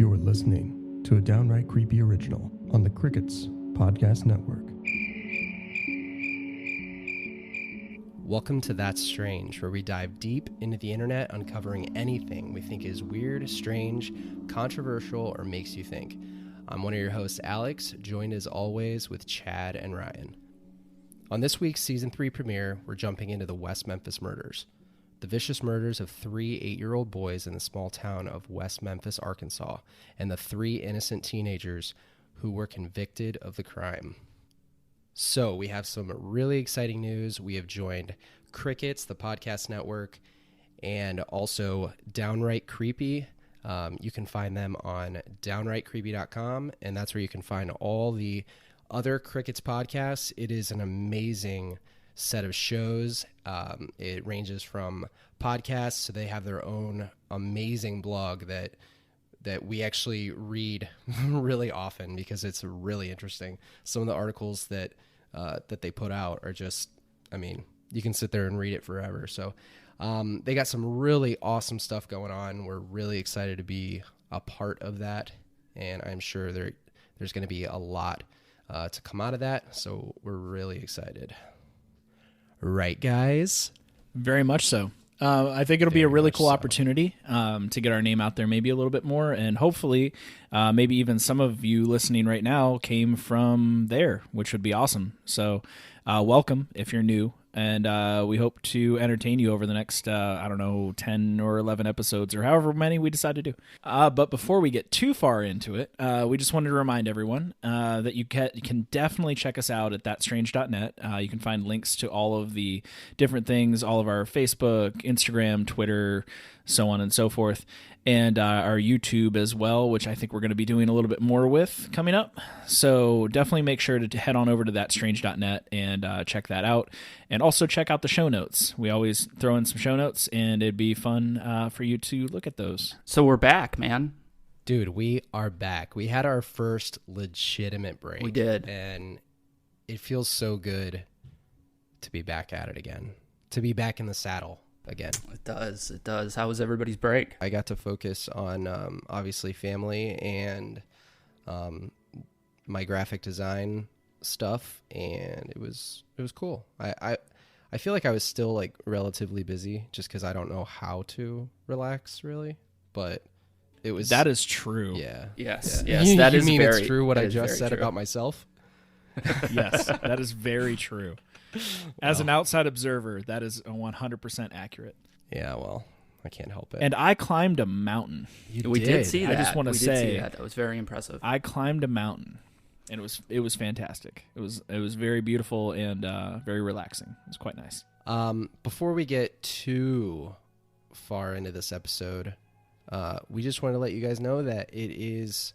You are listening to a downright creepy original on the Crickets Podcast Network. Welcome to That's Strange, where we dive deep into the internet, uncovering anything we think is weird, strange, controversial, or makes you think. I'm one of your hosts, Alex, joined as always with Chad and Ryan. On this week's Season 3 premiere, we're jumping into the West Memphis murders. The vicious murders of 3 8-year-old boys in the small town of West Memphis, Arkansas, and the 3 innocent teenagers who were convicted of the crime. So we have some really exciting news. We have joined Crickets, the podcast network, and also Downright Creepy. You can find them on downrightcreepy.com, and that's where you can find all the other Crickets podcasts. It is an amazing set of shows. It ranges from podcasts, so they have their own amazing blog that we actually read really often because it's really interesting. Some of the articles that they put out are just, I mean, you can sit there and read it forever. So they got some really awesome stuff going on. We're really excited to be a part of that, and I'm sure there's going to be a lot to come out of that, so we're really excited. Right, guys? Very much so. I think it'll be a really cool opportunity to get our name out there maybe a little bit more, and hopefully maybe even some of you listening right now came from there, which would be awesome. So welcome if you're new, and we hope to entertain you over the next, 10 or 11 episodes or however many we decide to do. But before we get too far into it, we just wanted to remind everyone that you can definitely check us out at thatstrange.net. You can find links to all of the different things, all of our Facebook, Instagram, Twitter, so on and so forth, and our YouTube as well, which I think we're going to be doing a little bit more with coming up. So definitely make sure to head on over to thatstrange.net and check that out. And also check out the show notes. We always throw in some show notes, and it'd be fun for you to look at those. So we're back, man. Dude, we are back. We had our first legitimate break. We did. And it feels so good to be back at it again, to be back in the saddle again. It does. How was everybody's break? I got to focus on obviously family and my graphic design stuff, and it was cool. I feel like I was still like relatively busy just because I don't know how to relax really, but it was. That is true. Yeah. Yes. Yeah. Yes. That you is mean very it's true what I is just said true. about myself? Yes, that is very true. As an outside observer, that is 100% accurate. Yeah, well, I can't help it. And I climbed a mountain. We did see that. I just want to say that was very impressive. I climbed a mountain, and it was fantastic. It was very beautiful and very relaxing. It was quite nice. Before we get too far into this episode, we just want to let you guys know that it is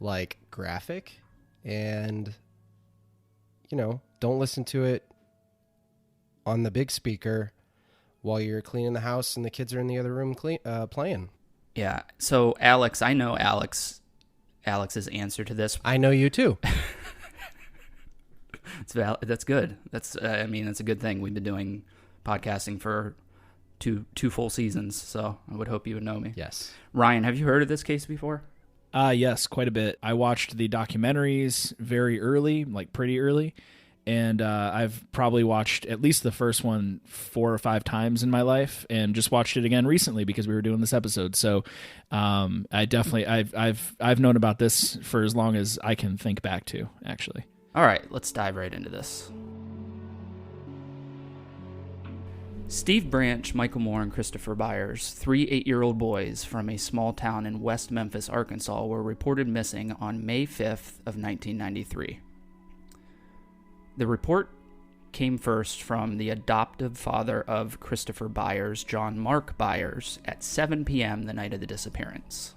like graphic, and don't listen to it on the big speaker while you're cleaning the house and the kids are in the other room playing. Yeah. So Alex, I know Alex's answer to this. I know you too. That's good. That's a good thing. We've been doing podcasting for two full seasons, so I would hope you would know me. Yes. Ryan, have you heard of this case before? Yes, quite a bit. I watched the documentaries very early, like pretty early, and I've probably watched at least the first one 4 or 5 times in my life, and just watched it again recently because we were doing this episode. So, I've known about this for as long as I can think back to, actually. All right, let's dive right into this. Steve Branch, Michael Moore, and Christopher Byers, 3 8-year-old boys from a small town in West Memphis, Arkansas, were reported missing on May 5th of 1993. The report came first from the adoptive father of Christopher Byers, John Mark Byers, at 7 p.m. the night of the disappearance.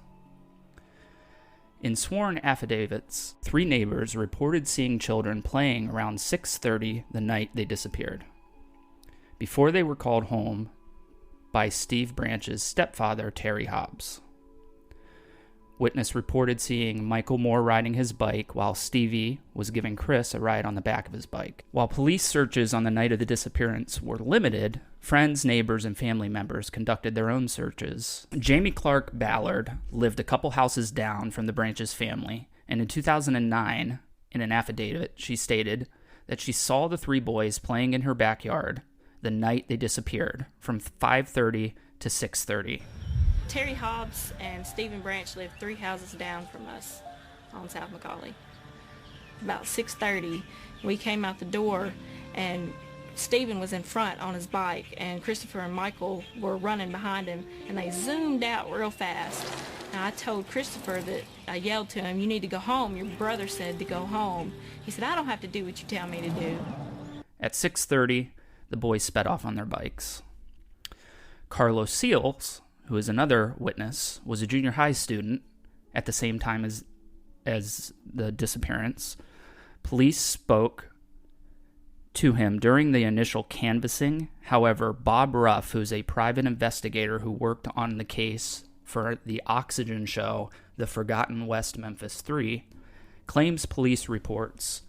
In sworn affidavits, 3 neighbors reported seeing children playing around 6:30 the night they disappeared, before they were called home by Steve Branch's stepfather, Terry Hobbs. Witness reported seeing Michael Moore riding his bike while Stevie was giving Chris a ride on the back of his bike. While police searches on the night of the disappearance were limited, friends, neighbors, and family members conducted their own searches. Jamie Clark Ballard lived a couple houses down from the Branches family, and in 2009, in an affidavit, she stated that she saw the three boys playing in her backyard the night they disappeared, from 5:30 to 6:30. Terry Hobbs and Stephen Branch lived 3 houses down from us on South Macaulay. About 6:30, we came out the door, and Stephen was in front on his bike, and Christopher and Michael were running behind him, and they zoomed out real fast. And I told Christopher that I yelled to him, "You need to go home. Your brother said to go home." He said, "I don't have to do what you tell me to do." At 6:30, the boys sped off on their bikes. Carlos Seals, who is another witness, was a junior high student at the same time as the disappearance. Police spoke to him during the initial canvassing. However, Bob Ruff, who's a private investigator who worked on the case for the Oxygen show, The Forgotten West Memphis Three, claims police reports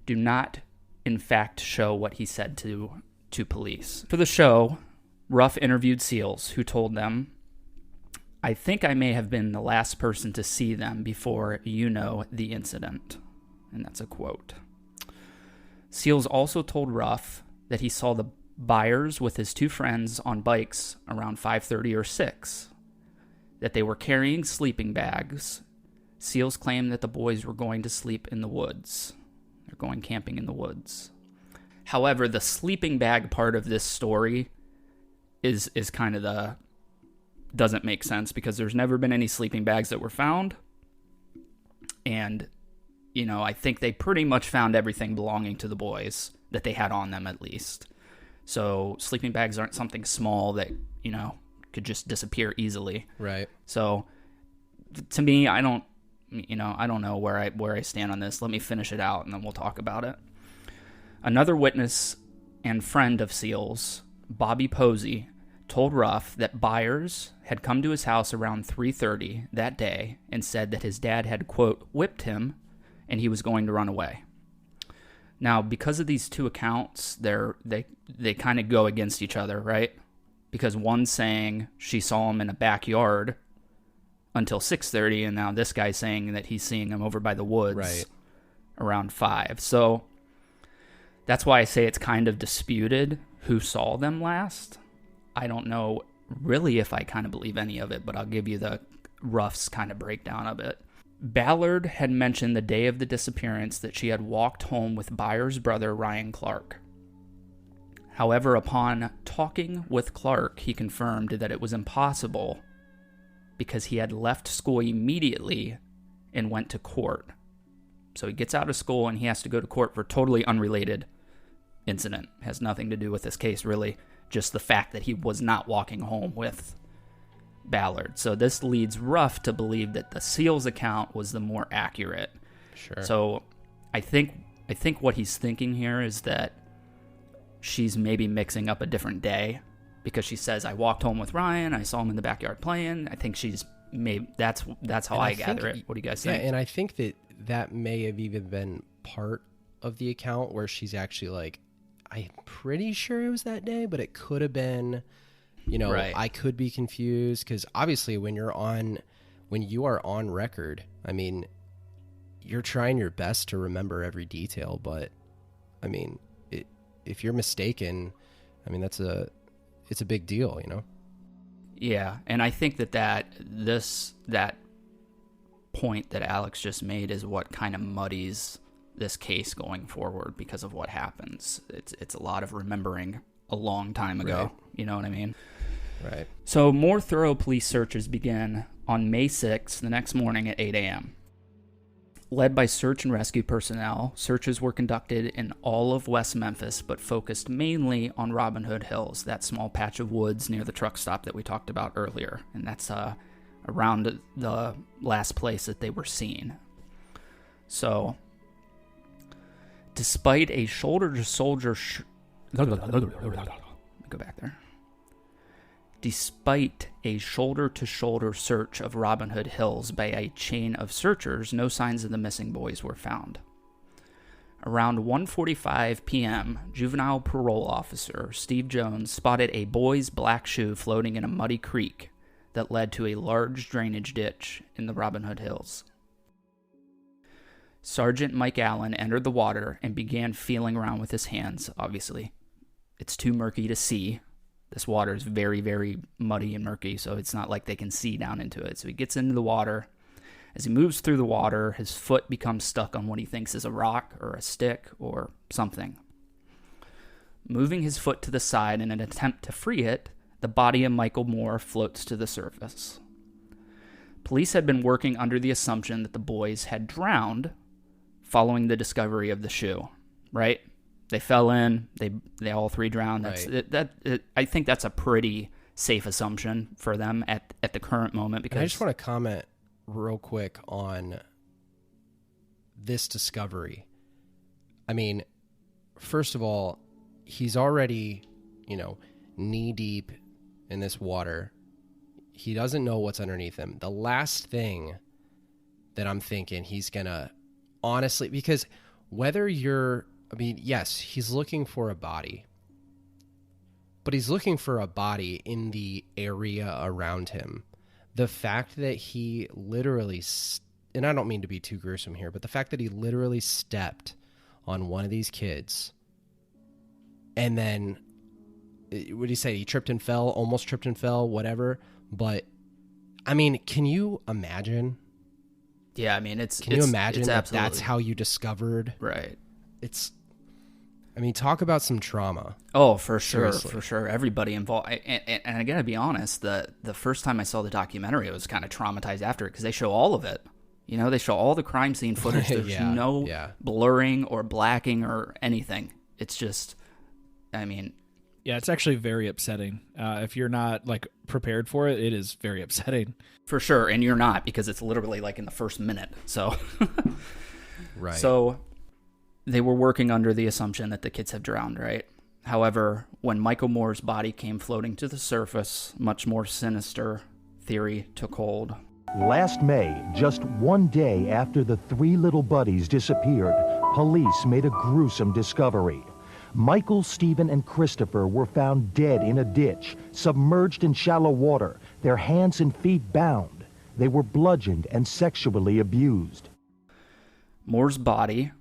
do not, in fact, show what he said to police. For the show, Ruff interviewed Seals, who told them, "I think I may have been the last person to see them before the incident." And that's a quote. Seals also told Ruff that he saw the Byers with his 2 friends on bikes around 5:30 or 6, that they were carrying sleeping bags. Seals claimed that the boys were going to sleep in the woods. They're going camping in the woods. However, the sleeping bag part of this story is kind of doesn't make sense, because there's never been any sleeping bags that were found. And, I think they pretty much found everything belonging to the boys that they had on them, at least. So sleeping bags aren't something small that, could just disappear easily. Right. So to me, I don't know where I stand on this. Let me finish it out and then we'll talk about it. Another witness and friend of Seals, Bobby Posey, told Ruff that Byers had come to his house around 3:30 that day and said that his dad had, quote, whipped him and he was going to run away. Now, because of these two accounts, they kind of go against each other, right? Because one's saying she saw him in a backyard until 6:30, and now this guy's saying that he's seeing him over by the woods around 5. So that's why I say it's kind of disputed who saw them last. I don't know really if I kind of believe any of it, but I'll give you the Ruff's kind of breakdown of it. Ballard had mentioned the day of the disappearance that she had walked home with Byers' brother, Ryan Clark. However, upon talking with Clark, he confirmed that it was impossible because he had left school immediately and went to court. So he gets out of school and he has to go to court for a totally unrelated incident. It has nothing to do with this case, really. Just the fact that he was not walking home with Ballard. So this leads Ruff to believe that the Seals account was the more accurate. Sure. So I think what he's thinking here is that she's maybe mixing up a different day, because she says, "I walked home with Ryan. I saw him in the backyard playing." I think she's maybe that's how I gather it. What do you guys think? Yeah, and I think that may have even been part of the account where she's actually like, "I'm pretty sure it was that day, but it could have been, Right. I could be confused." Because obviously when you are on record, I mean, you're trying your best to remember every detail, but I mean, if you're mistaken, I mean, it's a big deal, Yeah, and I think that point that Alex just made is what kind of muddies this case going forward because of what happens. It's a lot of remembering a long time ago. Right. You know what I mean? Right. So more thorough police searches began on May 6th, the next morning at 8 a.m. Led by search and rescue personnel, searches were conducted in all of West Memphis, but focused mainly on Robin Hood Hills, that small patch of woods near the truck stop that we talked about earlier. And that's around the last place that they were seen. So, despite a shoulder-to-shoulder... Go back there. Despite a shoulder-to-shoulder search of Robin Hood Hills by a chain of searchers, no signs of the missing boys were found. Around 1:45 p.m., juvenile parole officer Steve Jones spotted a boy's black shoe floating in a muddy creek that led to a large drainage ditch in the Robin Hood Hills. Sergeant Mike Allen entered the water and began feeling around with his hands, obviously. It's too murky to see. This water is very, very muddy and murky, so it's not like they can see down into it. So he gets into the water. As he moves through the water, his foot becomes stuck on what he thinks is a rock or a stick or something. Moving his foot to the side in an attempt to free it, the body of Michael Moore floats to the surface. Police had been working under the assumption that the boys had drowned following the discovery of the shoe, right? They fell in, they all three drowned. I think that's a pretty safe assumption for them at the current moment. Because I just want to comment real quick on this discovery. I mean, first of all, he's already, knee deep in this water. He doesn't know what's underneath him. The last thing that I'm thinking he's going to honestly, because yes, he's looking for a body, but he's looking for a body in the area around him. The fact that he literally, and I don't mean to be too gruesome here, but the fact that he literally stepped on one of these kids and then, what do you say? He tripped and fell, almost tripped and fell, whatever. But, I mean, can you imagine? Yeah, I mean, Can you imagine that absolutely, that's how you discovered? Right. Talk about some trauma. Oh, for sure, Seriously. for sure. Everybody involved. And I gotta be honest, the first time I saw the documentary, I was kind of traumatized after it because they show all of it. They show all the crime scene footage. There's no blurring or blacking or anything. It's just, Yeah, it's actually very upsetting. If you're not prepared for it, it is very upsetting. For sure, and you're not, because it's literally in the first minute. So, Right. So they were working under the assumption that the kids have drowned, right? However, when Michael Moore's body came floating to the surface, much more sinister theory took hold. Last May, just one day after the three little buddies disappeared, police made a gruesome discovery. Michael, Stephen, and Christopher were found dead in a ditch, submerged in shallow water, their hands and feet bound. They were bludgeoned and sexually abused. Moore's body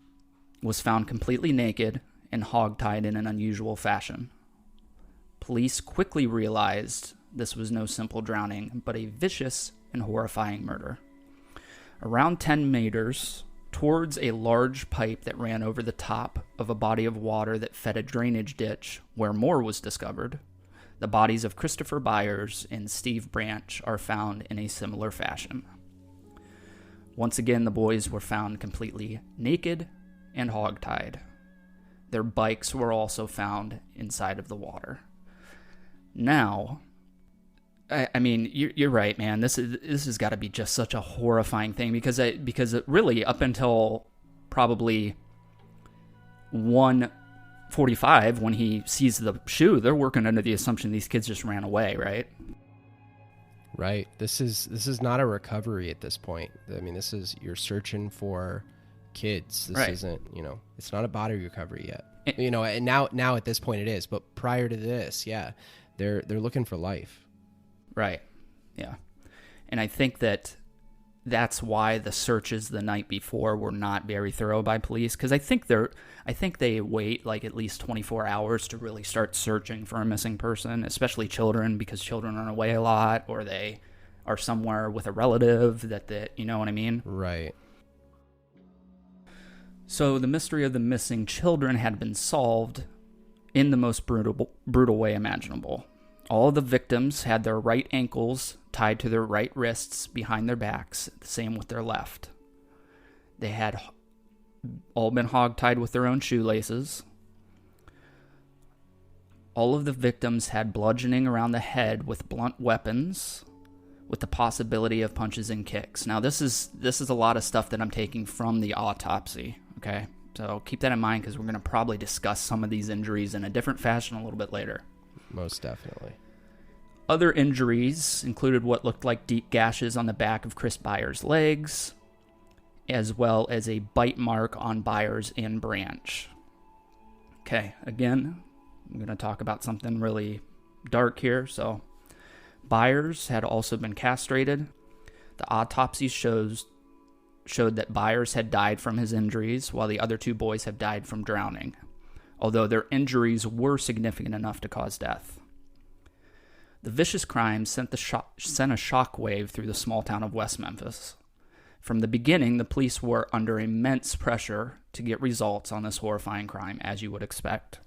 was found completely naked and hogtied in an unusual fashion. Police quickly realized this was no simple drowning, but a vicious and horrifying murder. Around 10 meters towards a large pipe that ran over the top of a body of water that fed a drainage ditch where Moore was discovered, the bodies of Christopher Byers and Steve Branch are found in a similar fashion. Once again, the boys were found completely naked and hogtied. Their bikes were also found inside of the water. Now, I mean, you're right, man. This has got to be just such a horrifying thing because it really, up until probably 1:45 when he sees the shoe, they're working under the assumption these kids just ran away, right? Right. This is not a recovery at this point. I mean, you're searching for kids. This right. isn't, it's not a body recovery yet. And now at this point it is, but prior to this, yeah, they're looking for life. Right. Yeah. And I think that's why the searches the night before were not very thorough by police, because I think they wait at least 24 hours to really start searching for a missing person, especially children, because children run away a lot, or they are somewhere with a relative that you know what I mean? Right. So the mystery of the missing children had been solved in the most brutal way imaginable. All of the victims had their right ankles tied to their right wrists behind their backs, the same with their left. They had all been hogtied with their own shoelaces. All of the victims had bludgeoning around the head with blunt weapons, with the possibility of punches and kicks. Now, this is a lot of stuff that I'm taking from the autopsy, okay? So keep that in mind, because we're going to probably discuss some of these injuries in a different fashion a little bit later. Most definitely. Other injuries included what looked like deep gashes on the back of Chris Byers' legs, as well as a bite mark on Byers and Branch. Okay, again, I'm going to talk about something really dark here. So, Byers had also been castrated. The autopsy showed that Byers had died from his injuries, while the other two boys have died from drowning, although their injuries were significant enough to cause death. The vicious crime sent a shockwave through the small town of West Memphis. From the beginning, the police were under immense pressure to get results on this horrifying crime, as you would expect.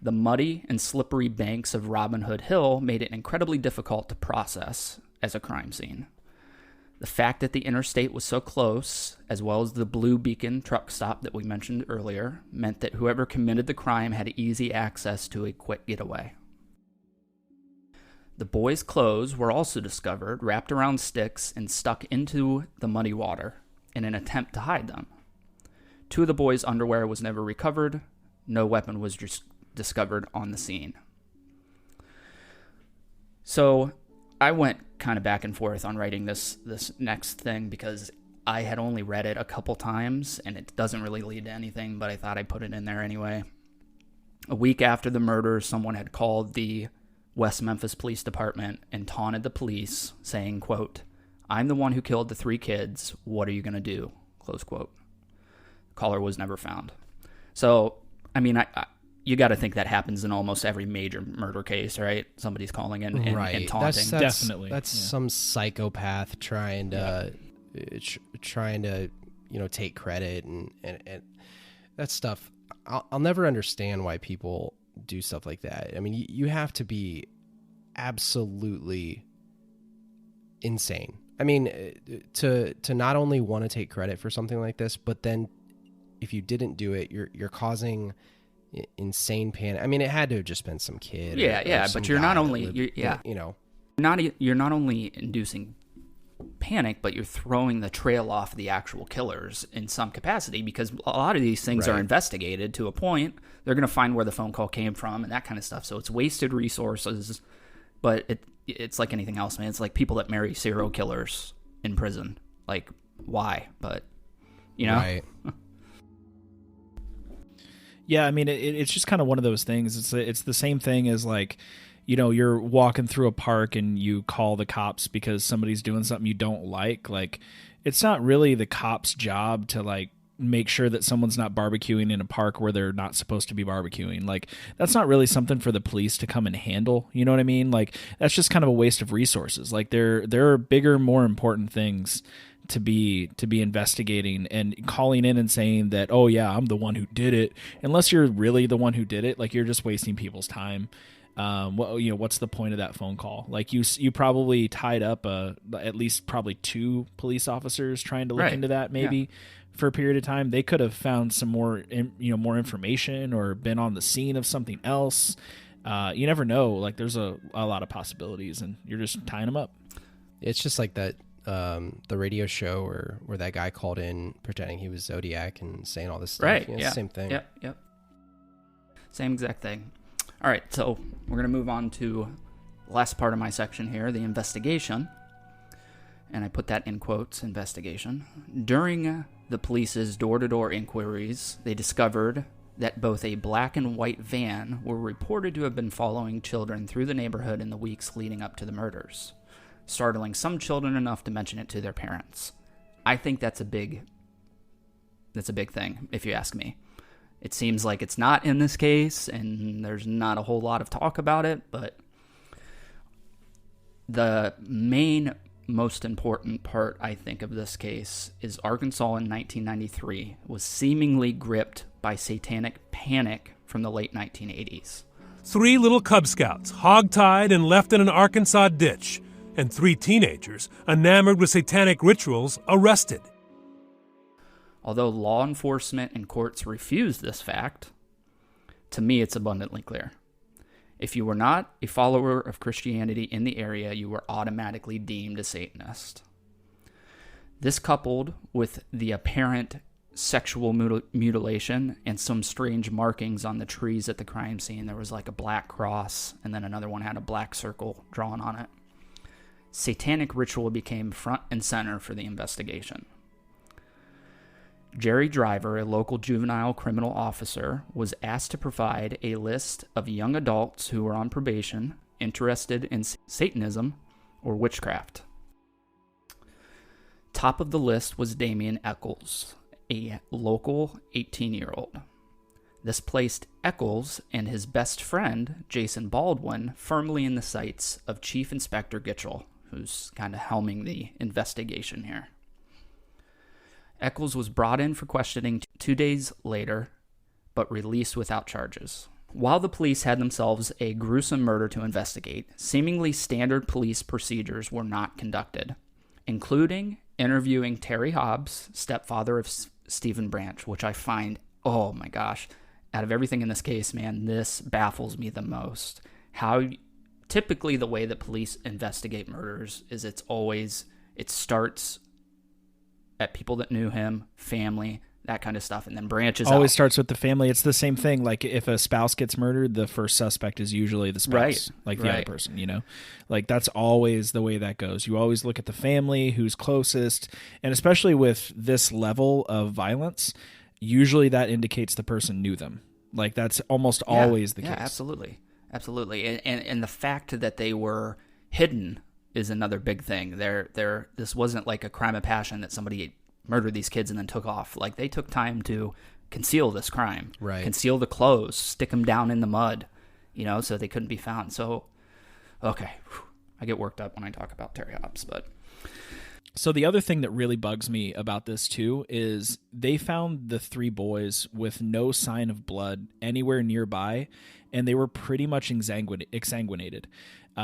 The muddy and slippery banks of Robin Hood Hill made it incredibly difficult to process as a crime scene. The fact that the interstate was so close, as well as the Blue Beacon truck stop that we mentioned earlier, meant that whoever committed the crime had easy access to a quick getaway. The boys' clothes were also discovered, wrapped around sticks and stuck into the muddy water in an attempt to hide them. 2 of the boys' underwear was never recovered. No weapon was discovered on the scene. So I went kind of back and forth on writing this next thing because I had only read it a couple times and it doesn't really lead to anything, but I thought I'd put it in there anyway. A week after the murder, someone had called the West Memphis Police Department and taunted the police, saying, quote, "I'm the one who killed the 3 kids. What are you going to do?" Close quote. The caller was never found. So, I mean, you got to think that happens in almost every major murder case, right? Somebody's calling in and taunting. Definitely. That's some psychopath trying to, take credit and that stuff. I'll never understand why people do stuff like that. I mean, you have to be absolutely insane. I mean, to not only want to take credit for something like this, but then if you didn't do it, you're causing insane panic. I mean, it had to have just been some kid. Yeah, but you're not only you're not only inducing panic, but you're throwing the trail off the actual killers in some capacity, because a lot of these things are investigated to a point. They're going to find where the phone call came from and that kind of stuff. So it's wasted resources, but it's like anything else, man. It's like people that marry serial killers in prison. Like, why? But, Right. Yeah, I mean, it's just kind of one of those things. It's the same thing as, like, you're walking through a park and you call the cops because somebody's doing something you don't like. Like, it's not really the cop's job to, like, make sure that someone's not barbecuing in a park where they're not supposed to be barbecuing. Like, that's not really something for the police to come and handle. You know what I mean? Like, that's just kind of a waste of resources. Like, there are bigger, more important things to be investigating, and calling in and saying that, oh yeah, I'm the one who did it, unless you're really the one who did it. Like, you're just wasting people's time. What's the point of that phone call? Like, you probably tied up at least probably 2 police officers trying to look into that maybe for a period of time. They could have found some more information or been on the scene of something else. You never know. Like, there's a lot of possibilities, and you're just tying them up. It's just like that the radio show where that guy called in pretending he was Zodiac and saying all this stuff. Right. Yeah. Same thing. Yep. Same exact thing. All right, so we're going to move on to the last part of my section here, the investigation. And I put that in quotes, investigation. During the police's door-to-door inquiries, they discovered that both a black and white van were reported to have been following children through the neighborhood in the weeks leading up to the murders, startling some children enough to mention it to their parents. I think that's a big thing, if you ask me. It seems like it's not in this case, and there's not a whole lot of talk about it, but the main, most important part, I think, of this case is Arkansas in 1993 was seemingly gripped by satanic panic from the late 1980s. 3 little Cub Scouts hog-tied and left in an Arkansas ditch, and 3 teenagers enamored with satanic rituals arrested. Although law enforcement and courts refused this fact, to me it's abundantly clear. If you were not a follower of Christianity in the area, you were automatically deemed a Satanist. This, coupled with the apparent sexual mutilation and some strange markings on the trees at the crime scene. There was like a black cross, and then another one had a black circle drawn on it. Satanic ritual became front and center for the investigation. Jerry Driver, a local juvenile criminal officer, was asked to provide a list of young adults who were on probation, interested in Satanism or witchcraft. Top of the list was Damien Eccles, a local 18-year-old. This placed Eccles and his best friend, Jason Baldwin, firmly in the sights of Chief Inspector Gitchell, who's kind of helming the investigation here. Eccles was brought in for questioning 2 days later, but released without charges. While the police had themselves a gruesome murder to investigate, seemingly standard police procedures were not conducted, including interviewing Terry Hobbs, stepfather of Stephen Branch, which I find, oh my gosh, out of everything in this case, man, this baffles me the most. How typically the way that police investigate murders is it starts at people that knew him, family, that kind of stuff, and then branches always out. Starts with the family. It's the same thing. Like if a spouse gets murdered, the first suspect is usually the spouse, the other person, you know? Like that's always the way that goes. You always look at the family, who's closest, and especially with this level of violence, usually that indicates the person knew them. Like that's almost always the case. Yeah, absolutely. Absolutely. And the fact that they were hidden is another big thing. This wasn't like a crime of passion that somebody murdered these kids and then took off. Like they took time to conceal this crime, right? Conceal the clothes, stick them down in the mud, so they couldn't be found. So, okay, I get worked up when I talk about Terry Hobbs, but. So the other thing that really bugs me about this too is they found the 3 boys with no sign of blood anywhere nearby, and they were pretty much exsanguinated,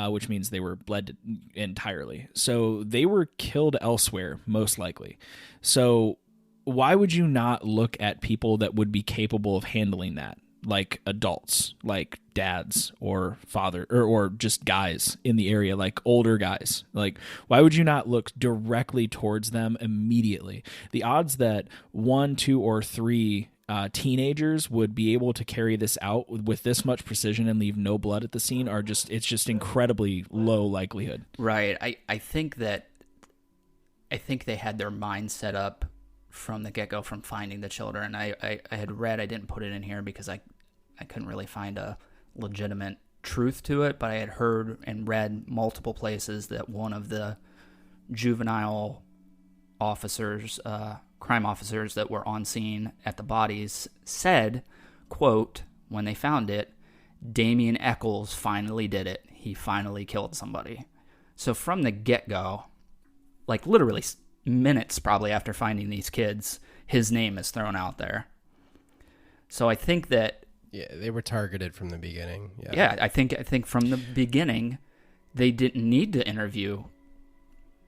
which means they were bled entirely. So they were killed elsewhere, most likely. So why would you not look at people that would be capable of handling that? Like adults, like dads or father or just guys in the area, like older guys. Like, why would you not look directly towards them immediately? The odds that 1, 2, or 3 teenagers would be able to carry this out with this much precision and leave no blood at the scene it's just incredibly low likelihood. Right. I think they had their mind set up from the get-go from finding the children. I had read, I didn't put it in here because I couldn't really find a legitimate truth to it, but I had heard and read multiple places that one of the juvenile officers, crime officers that were on scene at the bodies said, quote, when they found it, Damien Eccles finally did it. He finally killed somebody. So from the get-go, like literally minutes probably after finding these kids, his name is thrown out there. So I think that they were targeted from the beginning. I think from the beginning they didn't need to interview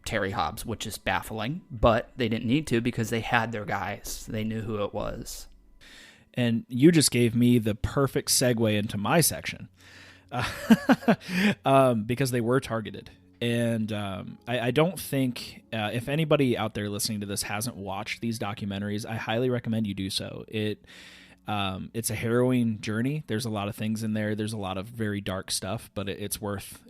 Terry Hobbs, which is baffling, but they didn't need to because they had their guys. They knew who it was. And you just gave me the perfect segue into my section because they were targeted. And I don't think, if anybody out there listening to this hasn't watched these documentaries, I highly recommend you do so. It's a harrowing journey. There's a lot of things in there. There's a lot of very dark stuff, but it's worth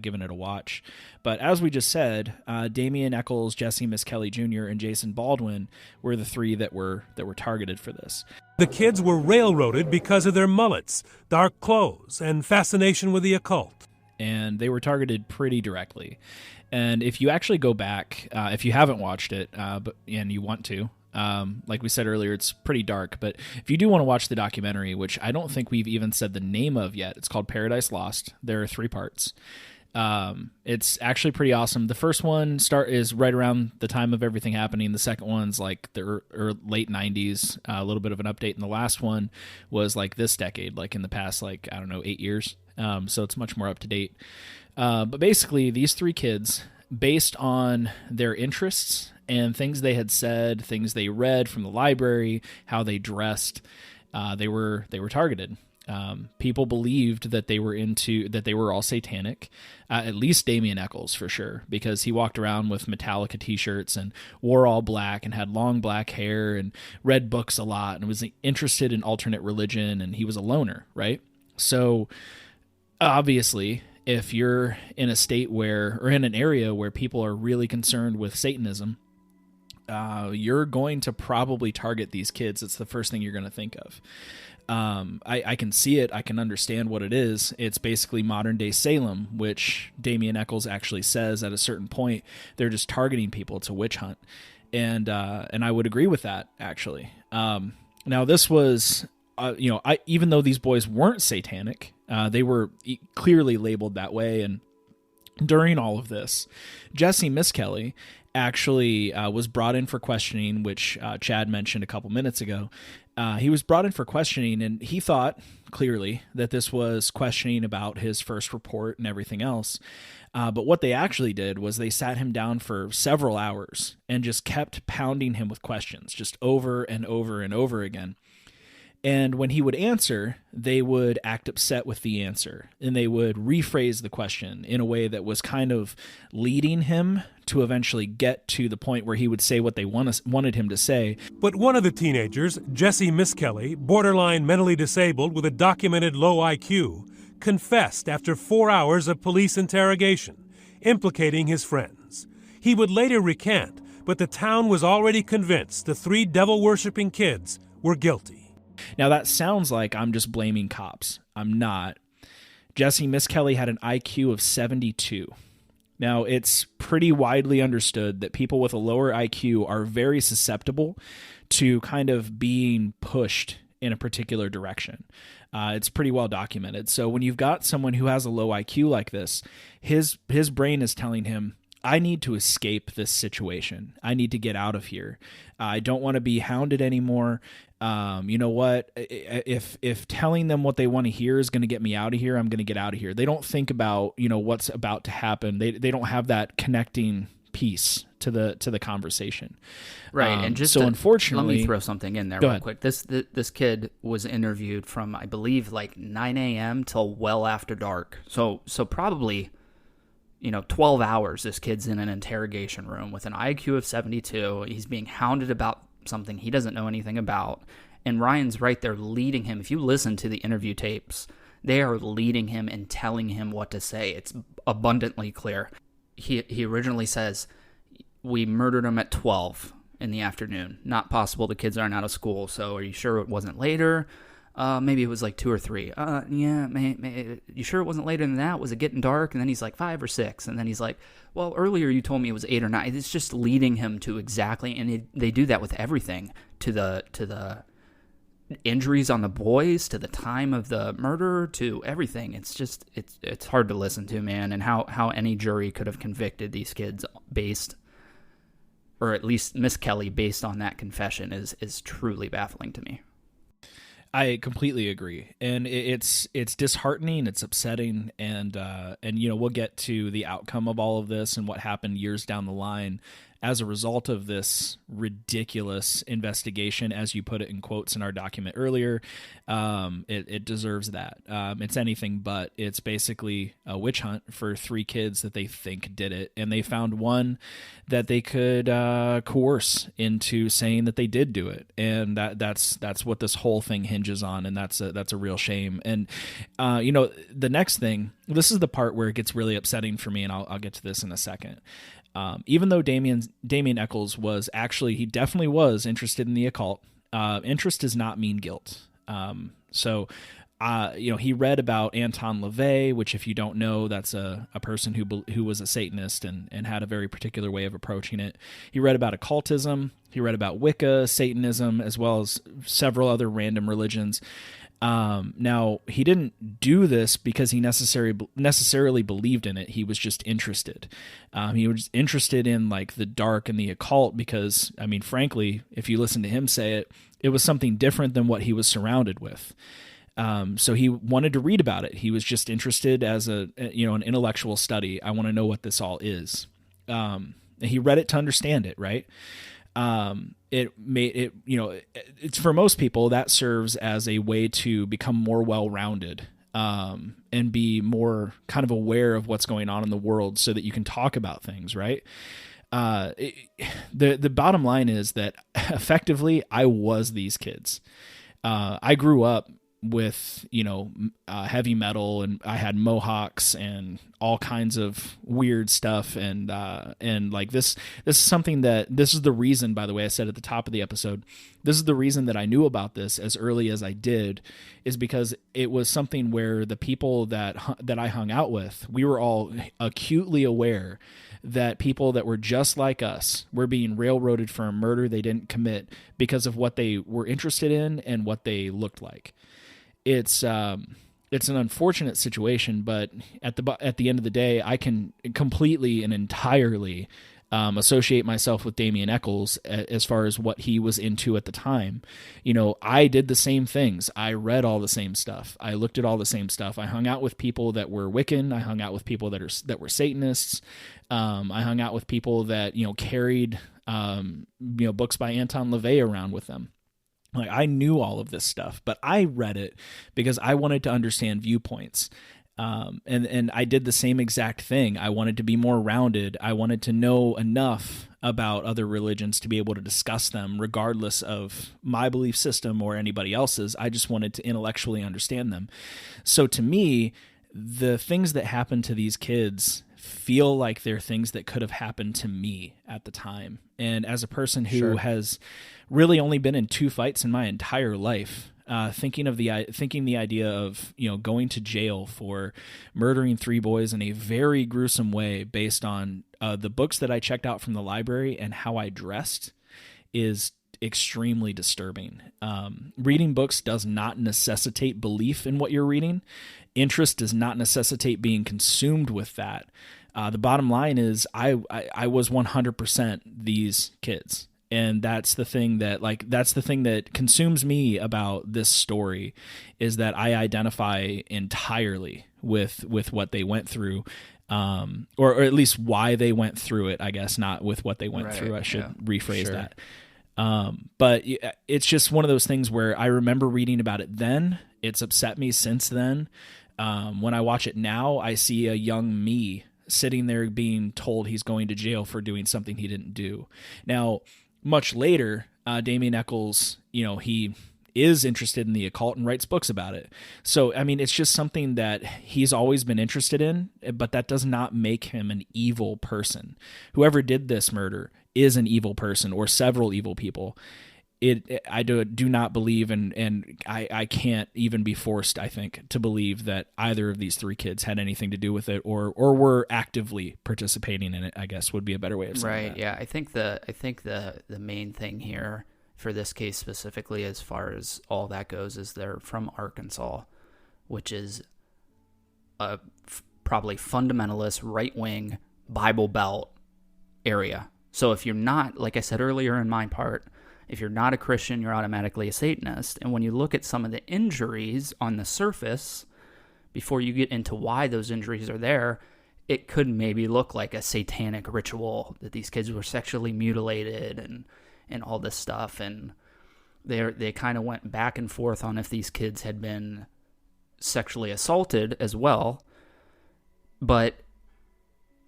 giving it a watch. But as we just said, Damien Eccles, Jesse Miskelly Jr., and Jason Baldwin were the 3 that were targeted for this. The kids were railroaded because of their mullets, dark clothes, and fascination with the occult. And they were targeted pretty directly. And if you actually go back, if you haven't watched it, and you want to, like we said earlier, it's pretty dark. But if you do want to watch the documentary, which I don't think we've even said the name of yet, it's called Paradise Lost. There are 3 parts. It's actually pretty awesome. The first one is right around the time of everything happening. The second one's like the late 90s, a little bit of an update. And the last one was like this decade, like in the past, 8 years. So it's much more up to date. But basically, these 3 kids, based on their interests and things they had said, things they read from the library, how they dressed, they were targeted. People believed that they were all satanic, at least Damien Eccles for sure, because he walked around with Metallica t-shirts and wore all black and had long black hair and read books a lot and was interested in alternate religion, and he was a loner, right? So obviously, if you're in a state or in an area where people are really concerned with Satanism, you're going to probably target these kids. It's the first thing you're going to think of. I can see it. I can understand what it is. It's basically modern day Salem, which Damien Eccles actually says at a certain point, they're just targeting people. It's a witch hunt. And I would agree with that, actually. Now this was, even though these boys weren't satanic, they were clearly labeled that way. And during all of this, Jesse Miskelly actually was brought in for questioning, which Chad mentioned a couple minutes ago. He was brought in for questioning, and he thought clearly that this was questioning about his first report and everything else. But what they actually did was they sat him down for several hours and just kept pounding him with questions, just over and over and over again. And when he would answer, they would act upset with the answer, and they would rephrase the question in a way that was kind of leading him to eventually get to the point where he would say what they wanted him to say. But one of the teenagers, Jesse Miskelly, borderline mentally disabled with a documented low IQ, confessed after 4 hours of police interrogation, implicating his friends. He would later recant, but the town was already convinced the 3 devil-worshipping kids were guilty. Now that sounds like I'm just blaming cops. I'm not. Jesse Miskelly had an IQ of 72. Now, it's pretty widely understood that people with a lower IQ are very susceptible to kind of being pushed in a particular direction. It's pretty well documented. So when you've got someone who has a low IQ like this, his brain is telling him, I need to escape this situation. I need to get out of here. I don't want to be hounded anymore. You know what? If telling them what they want to hear is going to get me out of here, I'm going to get out of here. They don't think about, what's about to happen. They don't have that connecting piece to the conversation. Right. And just unfortunately, let me throw something in there real quick. This kid was interviewed from, I believe, like 9 a.m. till well after dark. So probably 12 hours this kid's in an interrogation room with an IQ of 72. He's being hounded about something he doesn't know anything about. And Ryan's right there leading him. If you listen to the interview tapes, they are leading him and telling him what to say. It's abundantly clear. He originally says, we murdered him at 12 in the afternoon. Not possible. The kids aren't out of school. So are you sure it wasn't later? Maybe it was like 2 or 3. Yeah, you sure it wasn't later than that? Was it getting dark? And then he's like 5 or 6. And then he's like, well, earlier you told me it was 8 or 9. It's just leading him to exactly, and they do that with everything, to the injuries on the boys, to the time of the murder, to everything. It's just, it's hard to listen to, man. And how any jury could have convicted these kids based, or at least Miss Kelly based on that confession is truly baffling to me. I completely agree, and it's disheartening, it's upsetting, and we'll get to the outcome of all of this and what happened years down the line as a result of this ridiculous investigation, as you put it in quotes in our document earlier. It deserves that. It's anything but. It's basically a witch hunt for 3 kids that they think did it, and they found one that they could coerce into saying that they did do it, and that's what this whole thing hinges on, and that's a real shame. And the next thing, this is the part where it gets really upsetting for me, and I'll get to this in a second. Even though Damien Eccles was actually, he definitely was interested in the occult. Interest does not mean guilt. He read about Anton LaVey, which, if you don't know, that's a person who was a Satanist and had a very particular way of approaching it. He read about occultism. He read about Wicca, Satanism, as well as several other random religions. Now, he didn't do this because he necessarily believed in it. He was just interested. He was interested in like the dark and the occult because, frankly, if you listen to him say it was something different than what he was surrounded with. So he wanted to read about it. He was just interested as an intellectual study. I want to know what this all is. He read it to understand it, right? it made it, it's for most people that serves as a way to become more well-rounded, and be more kind of aware of what's going on in the world so that you can talk about things, right? The bottom line is that effectively I was these kids. I grew up with, heavy metal, and I had mohawks and all kinds of weird stuff. And like this is something this is the reason, by the way, I said at the top of the episode, this is the reason that I knew about this as early as I did, is because it was something where the people that I hung out with, we were all acutely aware that people that were just like us were being railroaded for a murder they didn't commit because of what they were interested in and what they looked like. It's an unfortunate situation, but at the end of the day, I can completely and entirely associate myself with Damien Echols as far as what he was into at the time. I did the same things. I read all the same stuff. I looked at all the same stuff. I hung out with people that were Wiccan. I hung out with people that were Satanists. I hung out with people that carried books by Anton LaVey around with them. Like, I knew all of this stuff, but I read it because I wanted to understand viewpoints. And I did the same exact thing. I wanted to be more rounded. I wanted to know enough about other religions to be able to discuss them regardless of my belief system or anybody else's. I just wanted to intellectually understand them. So to me, the things that happened to these kids feel like they're things that could have happened to me at the time. And as a person who has really only been in 2 fights in my entire life, thinking the idea of going to jail for murdering 3 boys in a very gruesome way based on the books that I checked out from the library and how I dressed is extremely disturbing. Reading books does not necessitate belief in what you're reading. Interest does not necessitate being consumed with that. The bottom line is I was 100% these kids. And that's the thing that consumes me about this story, is that I identify entirely with what they went through, or at least why they went through it, I guess, not with what they went through. I should rephrase that. But it's just one of those things where I remember reading about it then. It's upset me since then. When I watch it now, I see a young me sitting there being told he's going to jail for doing something he didn't do. Now, much later, Damien Echols, he is interested in the occult and writes books about it. So, I mean, it's just something that he's always been interested in, but that does not make him an evil person. Whoever did this murder is an evil person, or several evil people. I do not believe, and I can't even be forced, I think, to believe that either of these 3 kids had anything to do with it, or were actively participating in it, I guess would be a better way of saying that. Right, yeah. I think the main thing here for this case specifically, as far as all that goes, is they're from Arkansas, which is a probably fundamentalist, right-wing, Bible Belt area. So if you're not, like I said earlier in my part, if you're not a Christian, you're automatically a Satanist. And when you look at some of the injuries on the surface, before you get into why those injuries are there, it could maybe look like a satanic ritual, that these kids were sexually mutilated and all this stuff. And they kind of went back and forth on if these kids had been sexually assaulted as well. But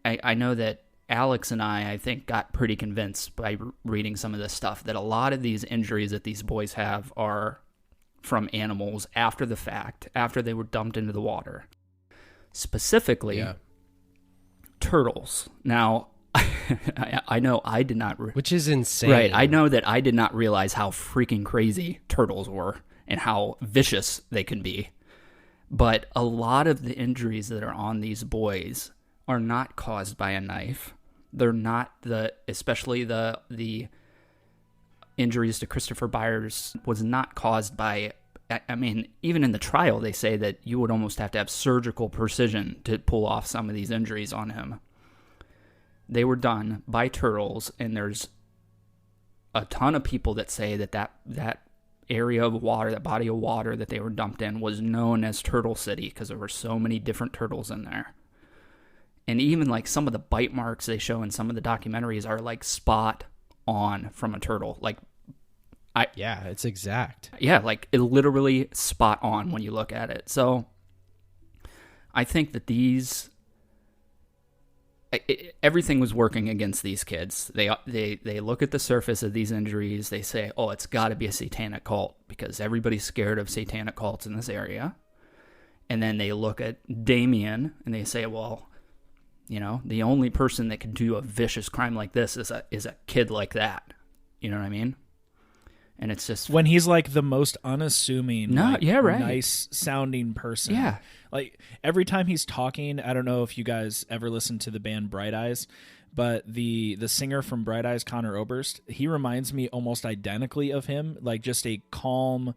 I know that Alex and I think, got pretty convinced by reading some of this stuff that a lot of these injuries that these boys have are from animals after the fact, after they were dumped into the water. Specifically, turtles. Now, I know I did not... Which is insane. Right, I know that I did not realize how freaking crazy turtles were and how vicious they can be. But a lot of the injuries that are on these boys are not caused by a knife. They're not especially the injuries to Christopher Byers was not caused by, I mean, even in the trial, they say that you would almost have to have surgical precision to pull off some of these injuries on him. They were done by turtles, and there's a ton of people that say that area of water, that body of water that they were dumped in, was known as Turtle City because there were so many different turtles in there. And even like some of the bite marks they show in some of the documentaries are like spot on from a turtle. Like, yeah, it's exact. Yeah, like it literally spot on when you look at it. So I think that everything was working against these kids. They look at the surface of these injuries. They say, oh, it's got to be a satanic cult because everybody's scared of satanic cults in this area. And then they look at Damien and they say, well, you know, the only person that can do a vicious crime like this is a kid like that. You know what I mean? And it's just when he's like the most unassuming, nice sounding person. Yeah. Like every time he's talking, I don't know if you guys ever listened to the band Bright Eyes, but the singer from Bright Eyes, Connor Oberst, he reminds me almost identically of him. Like just a calm,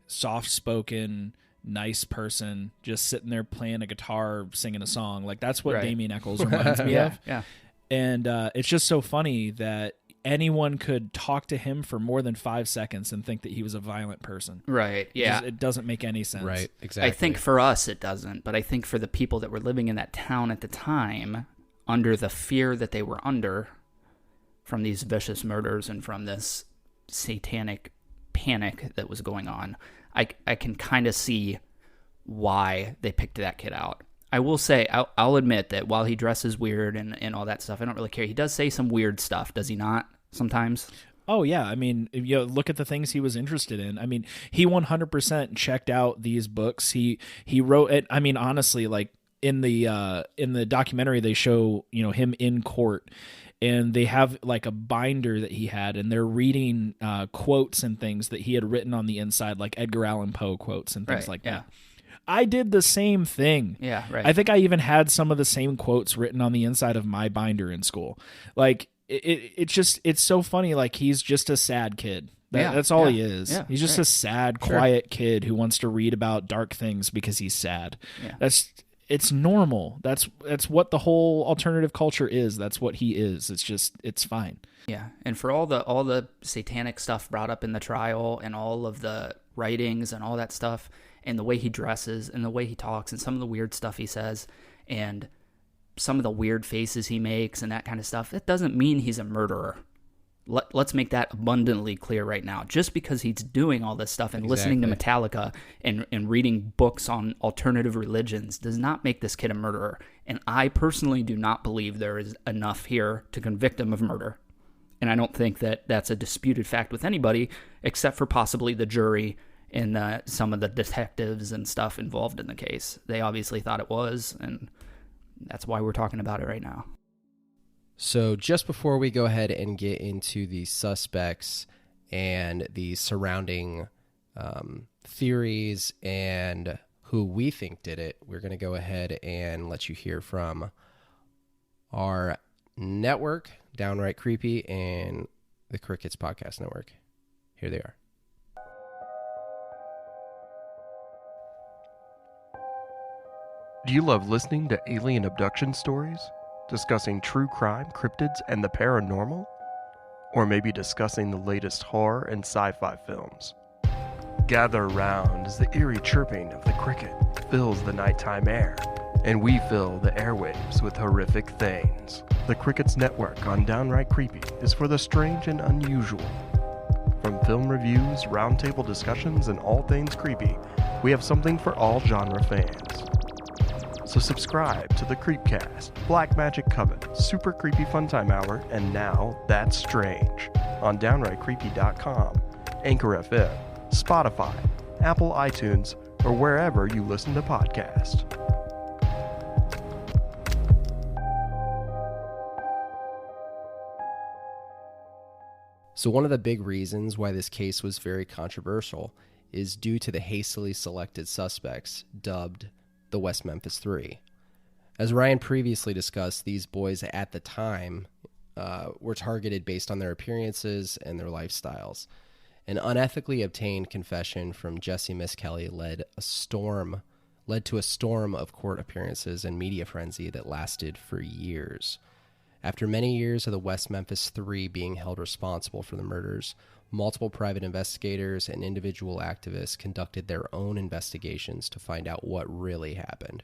soft-spoken, nice person just sitting there playing a guitar, singing a song. Like that's what Damien Echols reminds me of. Yeah. And it's just so funny that anyone could talk to him for more than 5 seconds and think that he was a violent person. Right, yeah. It doesn't make any sense. Right, exactly. I think for us it doesn't, but I think for the people that were living in that town at the time, under the fear that they were under from these vicious murders and from this satanic panic that was going on, I can kind of see why they picked that kid out. I will say, I'll admit that while he dresses weird and all that stuff, I don't really care. He does say some weird stuff, does he not, sometimes? Oh, yeah. I mean, you know, look at the things he was interested in. I mean, he 100% checked out these books. He wrote it. I mean, honestly, like in the documentary, they show, you know, him in court. And they have like a binder that he had, and they're reading quotes and things that he had written on the inside, like Edgar Allan Poe quotes and things like that. I did the same thing. Yeah, right. I think I even had some of the same quotes written on the inside of my binder in school. Like it's so funny. Like he's just a sad kid. That's all he is. Yeah, he's just a sad, quiet kid who wants to read about dark things because he's sad. Yeah. It's normal. That's what the whole alternative culture is. That's what he is. It's fine. Yeah, and for all the satanic stuff brought up in the trial and all of the writings and all that stuff and the way he dresses and the way he talks and some of the weird stuff he says and some of the weird faces he makes and that kind of stuff, it doesn't mean he's a murderer. Let's make that abundantly clear right now. Just because he's doing all this stuff and listening to Metallica and reading books on alternative religions does not make this kid a murderer. And I personally do not believe there is enough here to convict him of murder. And I don't think that that's a disputed fact with anybody except for possibly the jury and some of the detectives and stuff involved in the case. They obviously thought it was, and that's why we're talking about it right now. So just before we go ahead and get into the suspects and the surrounding theories and who we think did it, we're going to go ahead and let you hear from our network, Downright Creepy, and the Crickets Podcast Network. Here they are. Do you love listening to alien abduction stories? Discussing true crime, cryptids, and the paranormal? Or maybe discussing the latest horror and sci-fi films? Gather around as the eerie chirping of the cricket fills the nighttime air, and we fill the airwaves with horrific things. The Crickets Network on Downright Creepy is for the strange and unusual. From film reviews, roundtable discussions, and all things creepy, we have something for all genre fans. So subscribe to the Creepcast, Black Magic Coven, Super Creepy Funtime Hour, and now That's Strange on DownrightCreepy.com, Anchor FM, Spotify, Apple iTunes, or wherever you listen to podcasts. So one of the big reasons why this case was very controversial is due to the hastily selected suspects dubbed the West Memphis Three. As Ryan previously discussed, these boys at the time were targeted based on their appearances and their lifestyles. An unethically obtained confession from Jesse Miskelly led to a storm of court appearances and media frenzy that lasted for years. After many years of the West Memphis Three being held responsible for the murders, multiple private investigators and individual activists conducted their own investigations to find out what really happened.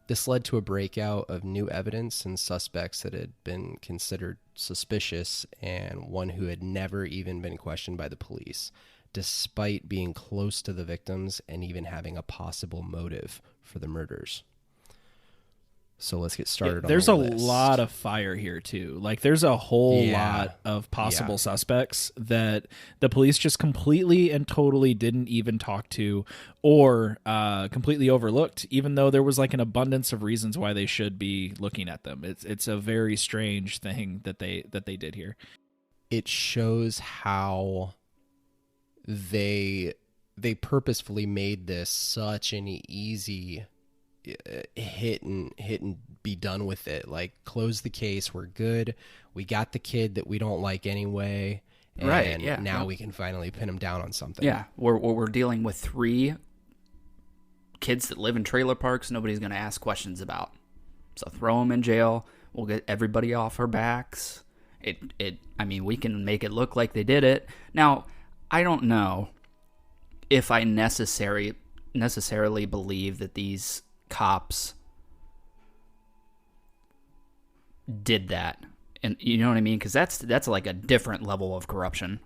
This led to a breakout of new evidence and suspects that had been considered suspicious, and one who had never even been questioned by the police, despite being close to the victims and even having a possible motive for the murders. So let's get started. There's on a the list. lot of fire here too. Like there's a whole lot of possible suspects that the police just completely and totally didn't even talk to or completely overlooked, even though there was like an abundance of reasons why they should be looking at them. It's a very strange thing that they did here. It shows how they purposefully made this such an easy hit and be done with it. Like, close the case, we're good, we got the kid that we don't like anyway, and right, yeah, now we can finally pin him down on something. Yeah, we're dealing with 3 kids that live in trailer parks nobody's going to ask questions about, so throw them in jail, we'll get everybody off our backs. I mean, we can make it look like they did it. Now, I don't know if I necessarily believe that these cops did that, and you know what I mean, because that's like a different level of corruption,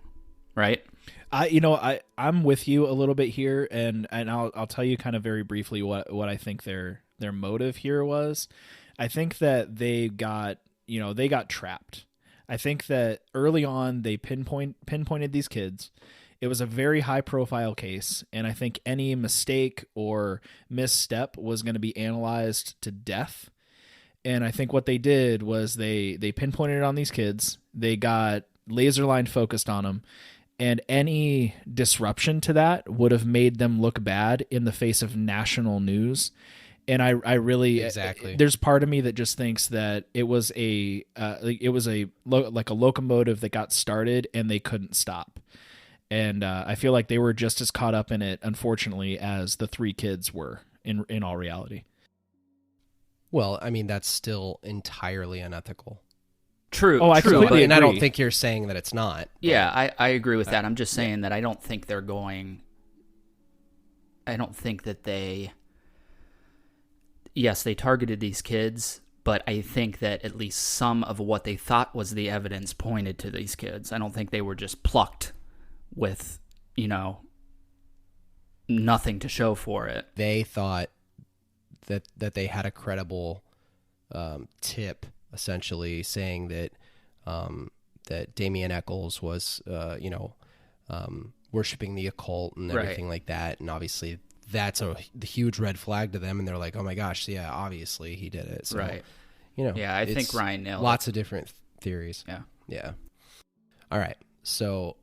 right? I'm with you a little bit here, and I'll tell you kind of very briefly what I think their motive here was. I think that they got trapped. I think that early on they pinpointed these kids. It was a very high-profile case, and I think any mistake or misstep was going to be analyzed to death. And I think what they did was they pinpointed it on these kids. They got laser-line focused on them, and any disruption to that would have made them look bad in the face of national news. And I really exactly. There's part of me that just thinks that it was a locomotive that got started and they couldn't stop. And I feel like they were just as caught up in it, unfortunately, as the 3 kids were in all reality. Well, I mean, that's still entirely unethical. True. Oh, I completely agree. And I don't think you're saying that it's not. Yeah, I agree with that. I'm just saying that I don't think that yes, they targeted these kids, but I think that at least some of what they thought was the evidence pointed to these kids. I don't think they were just plucked with, nothing to show for it. They thought that they had a credible tip, essentially saying that that Damien Eccles was, worshiping the occult and everything like that, and obviously that's the huge red flag to them, and they're like, oh my gosh, yeah, obviously he did it. So, right. Yeah, I think Ryan nailed lots of different theories. Yeah. All right, so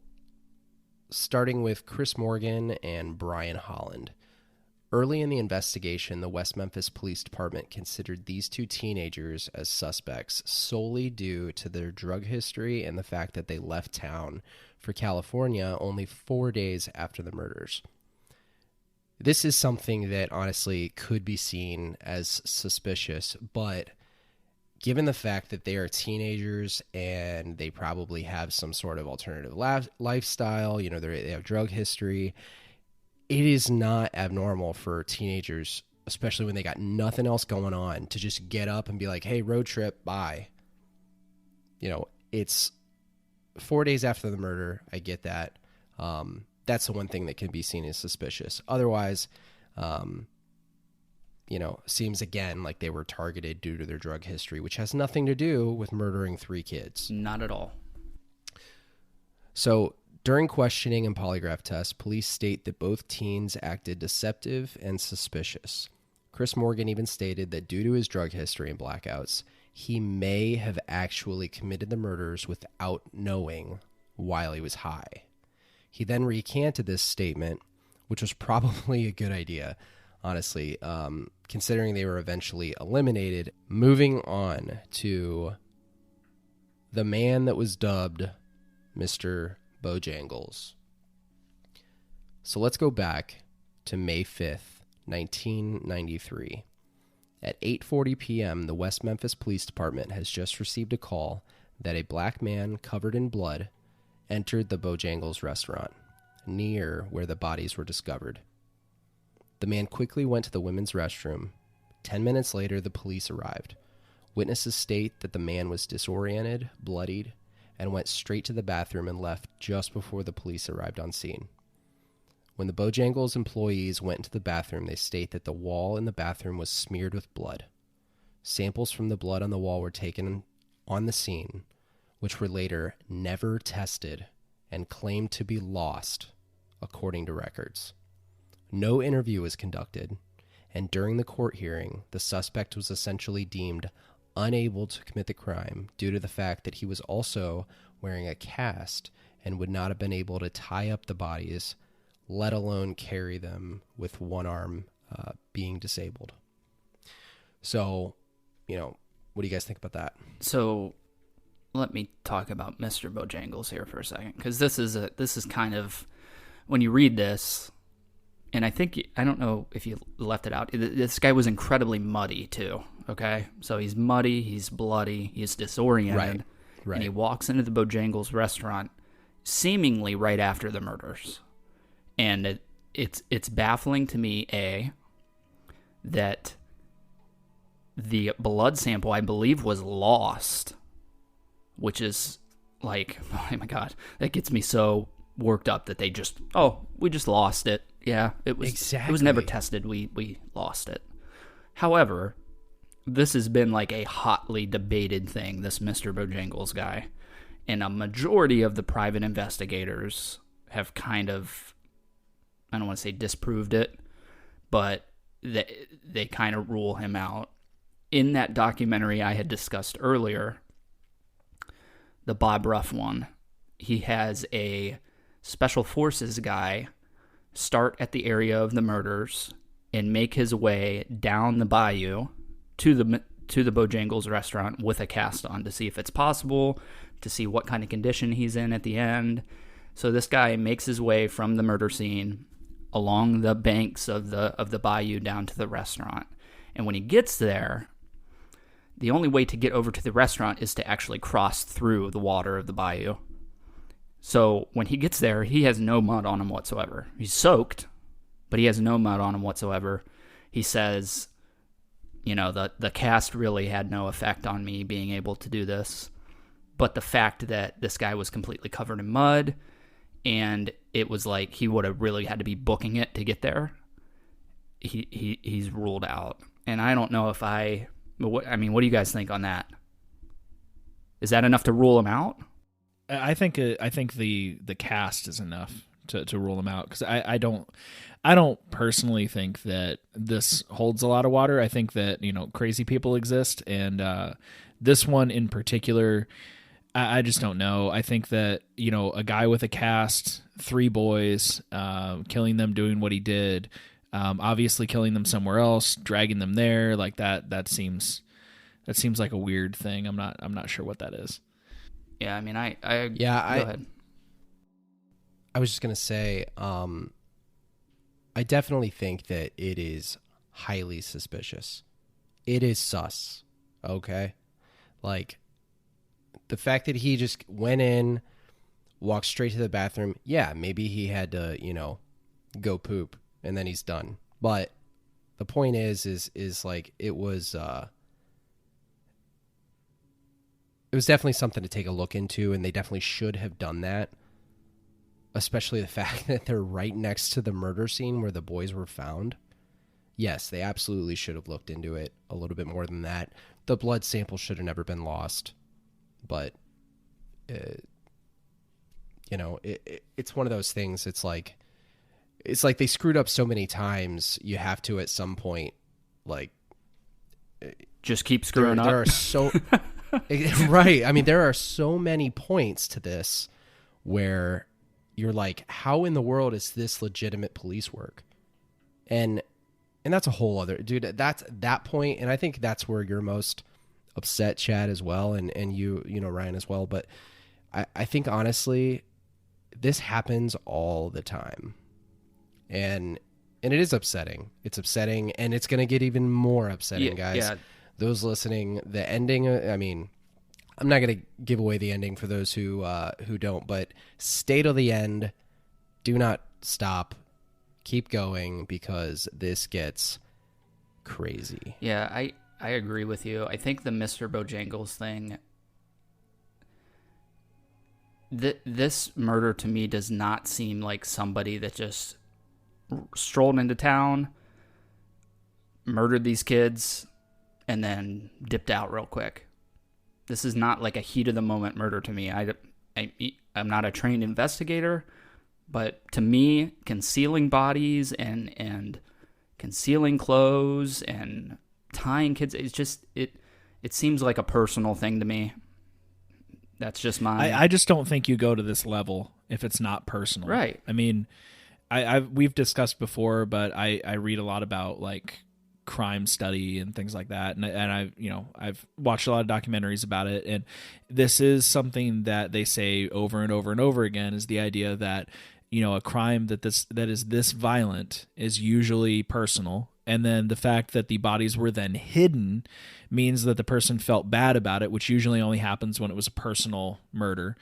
starting with Chris Morgan and Brian Holland. Early in the investigation, the West Memphis Police Department considered these 2 teenagers as suspects solely due to their drug history and the fact that they left town for California only 4 days after the murders. This is something that honestly could be seen as suspicious, but given the fact that they are teenagers and they probably have some sort of alternative lifestyle, they have drug history, it is not abnormal for teenagers, especially when they got nothing else going on, to just get up and be like, hey, road trip, bye. It's 4 days after the murder. I get that. That's the one thing that can be seen as suspicious. Otherwise, seems again like they were targeted due to their drug history, which has nothing to do with murdering 3 kids. Not at all. So during questioning and polygraph tests, police state that both teens acted deceptive and suspicious. Chris Morgan even stated that due to his drug history and blackouts, he may have actually committed the murders without knowing while he was high. He then recanted this statement, which was probably a good idea, honestly, considering they were eventually eliminated. Moving on to the man that was dubbed Mr. Bojangles. So let's go back to May 5th, 1993. At 8:40 p.m., the West Memphis Police Department has just received a call that a black man covered in blood entered the Bojangles restaurant, near where the bodies were discovered. The man quickly went to the women's restroom, 10 minutes later, the police arrived. Witnesses state that the man was disoriented, bloodied, and went straight to the bathroom and left just before the police arrived on scene. When the Bojangles employees went into the bathroom, they state that the wall in the bathroom was smeared with blood. Samples from the blood on the wall were taken on the scene, which were later never tested and claimed to be lost, according to records. No interview was conducted, and during the court hearing, the suspect was essentially deemed unable to commit the crime due to the fact that he was also wearing a cast and would not have been able to tie up the bodies, let alone carry them with one arm being disabled. So, what do you guys think about that? So let me talk about Mr. Bojangles here for a second, because this is kind of, when you read this, and I don't know if you left it out, this guy was incredibly muddy too, okay? So he's muddy, he's bloody, he's disoriented, right. And he walks into the Bojangles restaurant seemingly right after the murders. And it's baffling to me, A, that the blood sample, I believe, was lost, which is like, oh my God, that gets me so worked up that we just lost it. Yeah, it was never tested. We lost it. However, this has been like a hotly debated thing, this Mr. Bojangles guy, and a majority of the private investigators have kind of, I don't want to say disproved it, but they kind of rule him out. In that documentary I had discussed earlier, the Bob Ruff one, he has a special forces guy start at the area of the murders and make his way down the bayou to the Bojangles restaurant with a cast on to see if it's possible, to see what kind of condition he's in at the end. So this guy makes his way from the murder scene along the banks of the bayou down to the restaurant. And when he gets there, the only way to get over to the restaurant is to actually cross through the water of the bayou. So when he gets there, he has no mud on him whatsoever. He's soaked, but he has no mud on him whatsoever. He says, the cast really had no effect on me being able to do this. But the fact that this guy was completely covered in mud, and it was like he would have really had to be booking it to get there, he's ruled out. And I don't know what do you guys think on that? Is that enough to rule him out? I think the cast is enough to rule him out, because I don't personally think that this holds a lot of water. I think that crazy people exist, and this one in particular, I just don't know. I think that a guy with a cast, 3 boys, killing them, doing what he did, obviously killing them somewhere else, dragging them there, like that seems like a weird thing. I'm not sure what that is. Yeah, I mean, go ahead. I was just going to say, I definitely think that it is highly suspicious. It is sus, okay? Like, the fact that he just went in, walked straight to the bathroom, yeah, maybe he had to, go poop, and then he's done. But the point is like, it was definitely something to take a look into, and they definitely should have done that, especially the fact that they're right next to the murder scene where the boys were found. Yes, they absolutely should have looked into it a little bit more than that. The blood sample should have never been lost, but it's one of those things. It's like they screwed up so many times, you have to at some point, like, just keep screwing up. There are so right. I mean, there are so many points to this where you're like, how in the world is this legitimate police work? And that's a whole other, dude, that's that point. And I think that's where you're most upset, Chad, as well. And you Ryan as well. But I think honestly, this happens all the time. And it is upsetting. It's upsetting, and it's going to get even more upsetting, guys. Yeah. Those listening, the ending, I mean, I'm not going to give away the ending for those who don't, but stay till the end. Do not stop. Keep going, because this gets crazy. Yeah, I agree with you. I think the Mr. Bojangles thing, this murder to me does not seem like somebody that just strolled into town, murdered these kids, and then dipped out real quick. This is not like a heat of the moment murder to me. I'm not a trained investigator, but to me, concealing bodies and concealing clothes and tying kids, it's just it seems like a personal thing to me. That's just my. I just don't think you go to this level if it's not personal. Right. I mean, we've discussed before, but I read a lot about like crime study and things like that, and I've watched a lot of documentaries about it, and this is something that they say over and over and over again, is the idea that a crime that is this violent is usually personal, and then the fact that the bodies were then hidden means that the person felt bad about it, which usually only happens when it was a personal murder.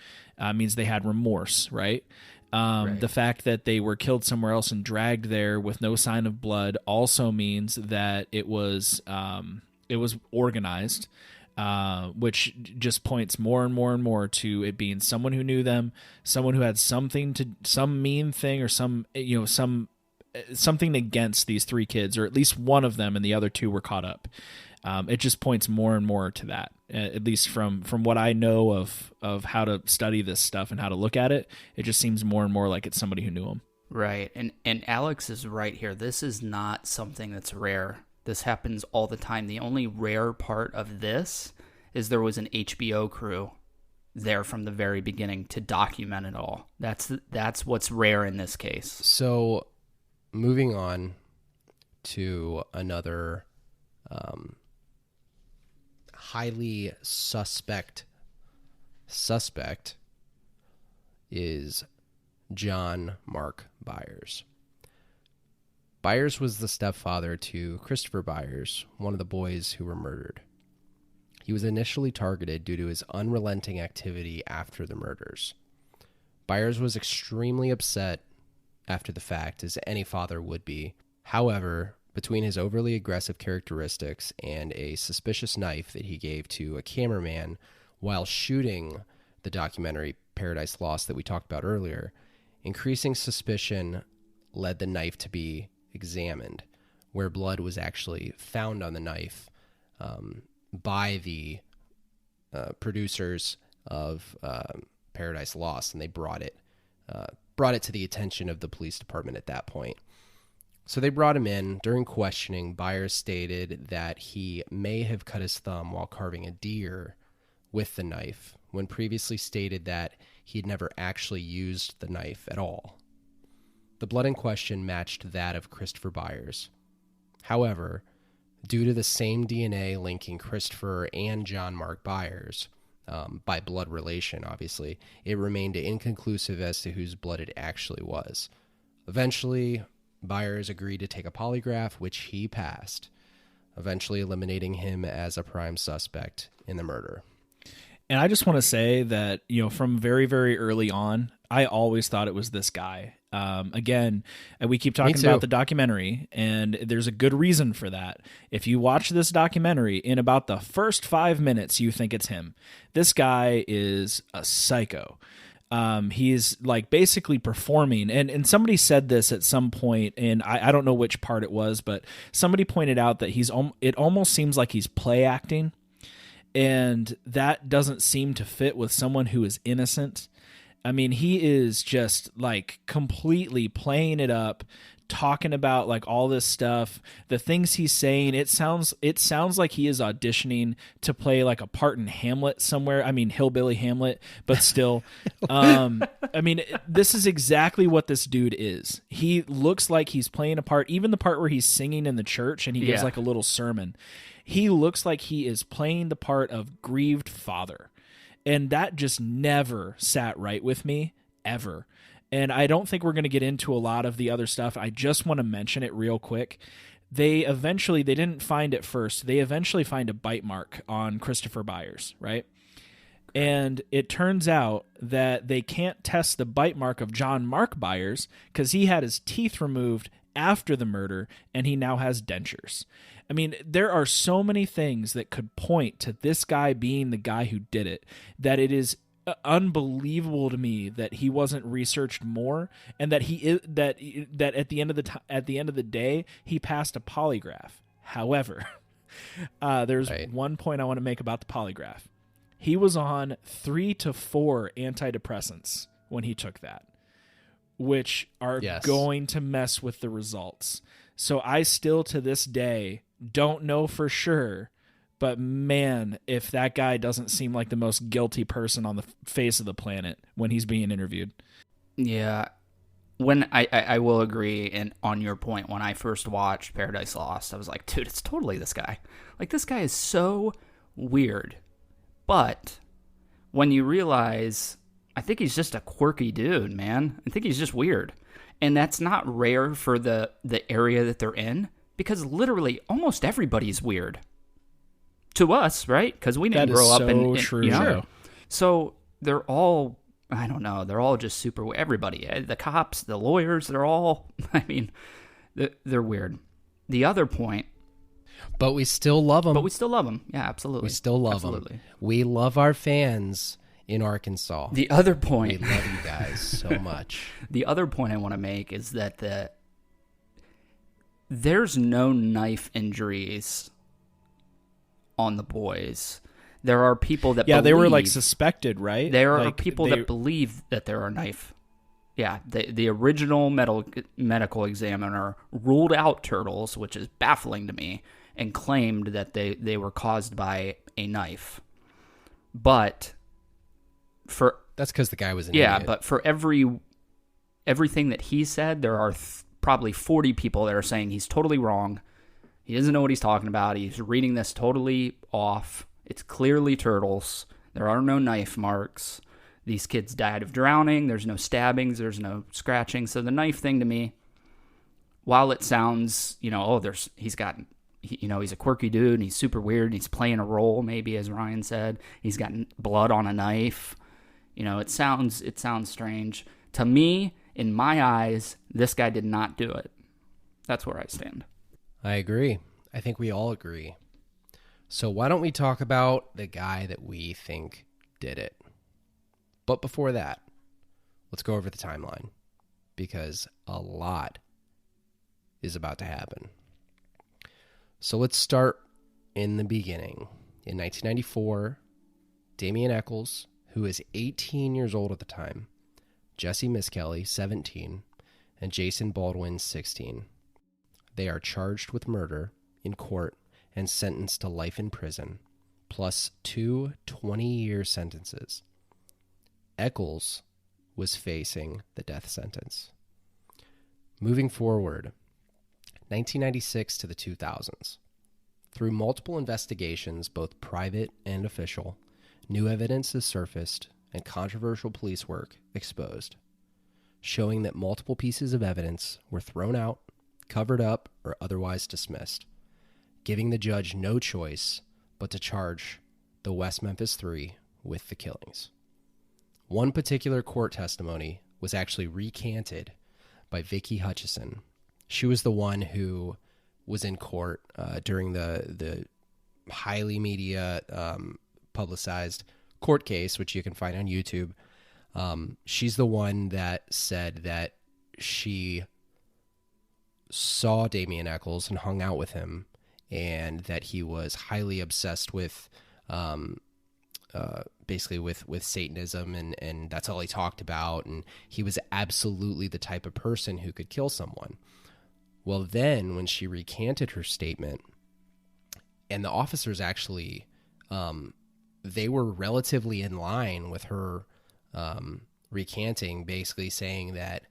Means they had remorse, right? Right. The fact that they were killed somewhere else and dragged there with no sign of blood also means that it was organized, which just points more and more and more to it being someone who knew them, someone who had some mean thing or something against these three kids, or at least one of them, and the other two were caught up. It just points more and more to that, at least from what I know of how to study this stuff and how to look at it. It just seems more and more like it's somebody who knew him. Right. And Alex is right here. This is not something that's rare. This happens all the time. The only rare part of this is there was an HBO crew there from the very beginning to document it all. That's what's rare in this case. So moving on to another highly suspect is John Mark Byers. Byers was the stepfather to Christopher Byers, one of the boys who were murdered. He was initially targeted due to his unrelenting activity after the murders. Byers was extremely upset after the fact, as any father would be. However, between his overly aggressive characteristics and a suspicious knife that he gave to a cameraman while shooting the documentary Paradise Lost that we talked about earlier, increasing suspicion led the knife to be examined, where blood was actually found on the knife by the producers of Paradise Lost, and they brought it to the attention of the police department at that point. So they brought him in. During questioning, Byers stated that he may have cut his thumb while carving a deer with the knife, when previously stated that he had never actually used the knife at all. The blood in question matched that of Christopher Byers. However, due to the same DNA linking Christopher and John Mark Byers, by blood relation, obviously, it remained inconclusive as to whose blood it actually was. Eventually, Byers agreed to take a polygraph, which he passed, eventually eliminating him as a prime suspect in the murder. And I just want to say that, from very, very early on, I always thought it was this guy. Again, we keep talking about the documentary, and there's a good reason for that. If you watch this documentary, in about the first 5 minutes, you think it's him. This guy is a psycho. He's like basically performing, and somebody said this at some point, and I don't know which part it was, but somebody pointed out that it almost seems like he's play acting, and that doesn't seem to fit with someone who is innocent. I mean, he is just like completely playing it up, talking about like all this stuff, the things he's saying. It sounds like he is auditioning to play like a part in Hamlet somewhere. I mean, hillbilly Hamlet, but still. I mean, this is exactly what this dude is. He looks like he's playing a part, even the part where he's singing in the church and he gives like a little sermon. He looks like he is playing the part of grieved father. And that just never sat right with me, ever. And I don't think we're going to get into a lot of the other stuff. I just want to mention it real quick. They didn't find it first. They eventually find a bite mark on Christopher Byers, right? And it turns out that they can't test the bite mark of John Mark Byers because he had his teeth removed after the murder, and he now has dentures. I mean, there are so many things that could point to this guy being the guy who did it, that it is unbelievable to me that he wasn't researched more, and that that at the end of the day he passed a polygraph. However, there's one point I want to make about the polygraph. He was on 3 to 4 antidepressants when he took that, which are going to mess with the results. So I still to this day don't know for sure, but man, if that guy doesn't seem like the most guilty person on the face of the planet when he's being interviewed. Yeah. When I will agree, and on your point, when I first watched Paradise Lost, I was like, dude, it's totally this guy. Like, this guy is so weird. But when you realize, I think he's just a quirky dude, man. I think he's just weird. And that's not rare for the area that they're in, because literally almost everybody's weird. To us, right? Because we didn't grow up in true. You know? So they're all, I don't know, they're all just super, everybody, the cops, the lawyers, they're all, I mean, they're weird. The other point. But we still love them. Yeah, absolutely. We still love them. We love our fans in Arkansas. The other point. We love you guys so much. The other point I want to make is that there's no knife injuries on the boys. There are people that believe, they were like suspected, right? There are people that believe that there are knife. Yeah, the original medical examiner ruled out turtles, which is baffling to me, and claimed that they were caused by a knife. But that's because the guy was an idiot. But for everything that he said, there are probably 40 people that are saying he's totally wrong. He doesn't know what he's talking about. He's reading this totally off. It's clearly turtles. There are no knife marks. These kids died of drowning. There's no stabbings. There's no scratching. So the knife thing to me, while it sounds, he's a quirky dude and he's super weird and he's playing a role, maybe, as Ryan said. He's got blood on a knife. It sounds strange. To me, in my eyes, this guy did not do it. That's where I stand. I agree. I think we all agree. So why don't we talk about the guy that we think did it? But before that, let's go over the timeline, because a lot is about to happen. So let's start in the beginning. In 1994, Damien Echols, who is 18 years old at the time, Jesse Miskelly, 17, and Jason Baldwin, 16. They are charged with murder in court and sentenced to life in prison, plus 2 20-year sentences. Echols was facing the death sentence. Moving forward, 1996 to the 2000s. Through multiple investigations, both private and official, new evidence is surfaced and controversial police work exposed, showing that multiple pieces of evidence were thrown out, covered up, or otherwise dismissed, giving the judge no choice but to charge the West Memphis Three with the killings. One particular court testimony was actually recanted by Vicki Hutchison. She was the one who was in court during the highly media publicized court case, which you can find on YouTube. She's the one that said that she saw Damien Echols and hung out with him, and that he was highly obsessed with basically with Satanism, and that's all he talked about, and he was absolutely the type of person who could kill someone. Well, then when she recanted her statement, and the officers actually they were relatively in line with her recanting, basically saying that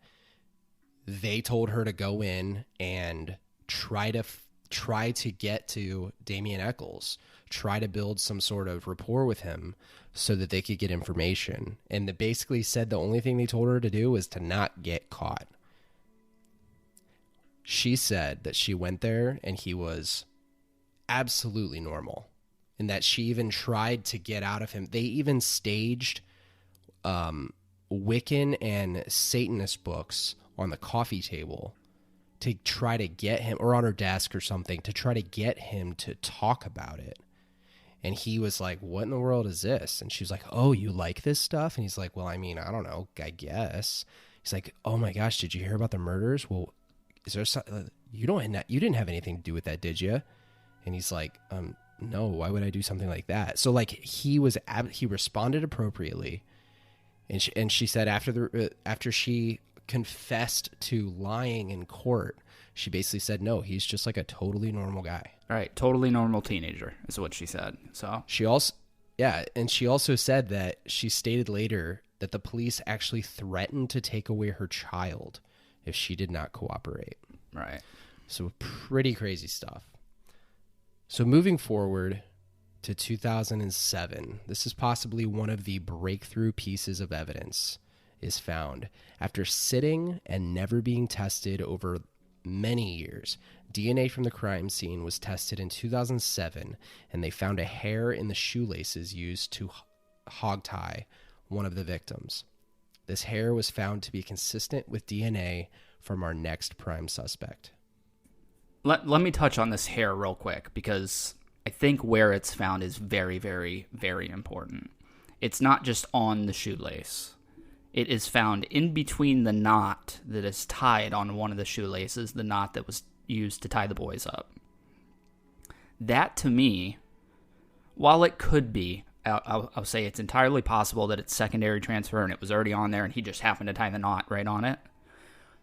they told her to go in and try to get to Damien Echols, try to build some sort of rapport with him so that they could get information. And they basically said the only thing they told her to do was to not get caught. She said that she went there and he was absolutely normal, and that she even tried to get out of him. They even staged Wiccan and Satanist books on the coffee table to try to get him, or on her desk or something, to try to get him to talk about it. And he was like, what in the world is this? And she was like, oh, you like this stuff? And he's like, well, I mean, I don't know, I guess. He's like, oh my gosh, did you hear about the murders? Well, is there something, you didn't have anything to do with that, did you? And he's like, no, why would I do something like that? So like he responded appropriately. And she said after she confessed to lying in court, she basically said, no, he's just like a totally normal guy. All right, totally normal teenager is what she said. So she also said that she stated later that the police actually threatened to take away her child if she did not cooperate. Right. So pretty crazy stuff. So moving forward to 2007, this is possibly one of the breakthrough pieces of evidence is found. After sitting and never being tested over many years, DNA from the crime scene was tested in 2007, and they found a hair in the shoelaces used to hogtie one of the victims. This hair was found to be consistent with DNA from our next prime suspect. Let me touch on this hair real quick, because I think where it's found is very, very, very important. It's not just on the shoelace. It is found in between the knot that is tied on one of the shoelaces, the knot that was used to tie the boys up. That, to me, while it could be, I'll say it's entirely possible that it's secondary transfer and it was already on there and he just happened to tie the knot right on it.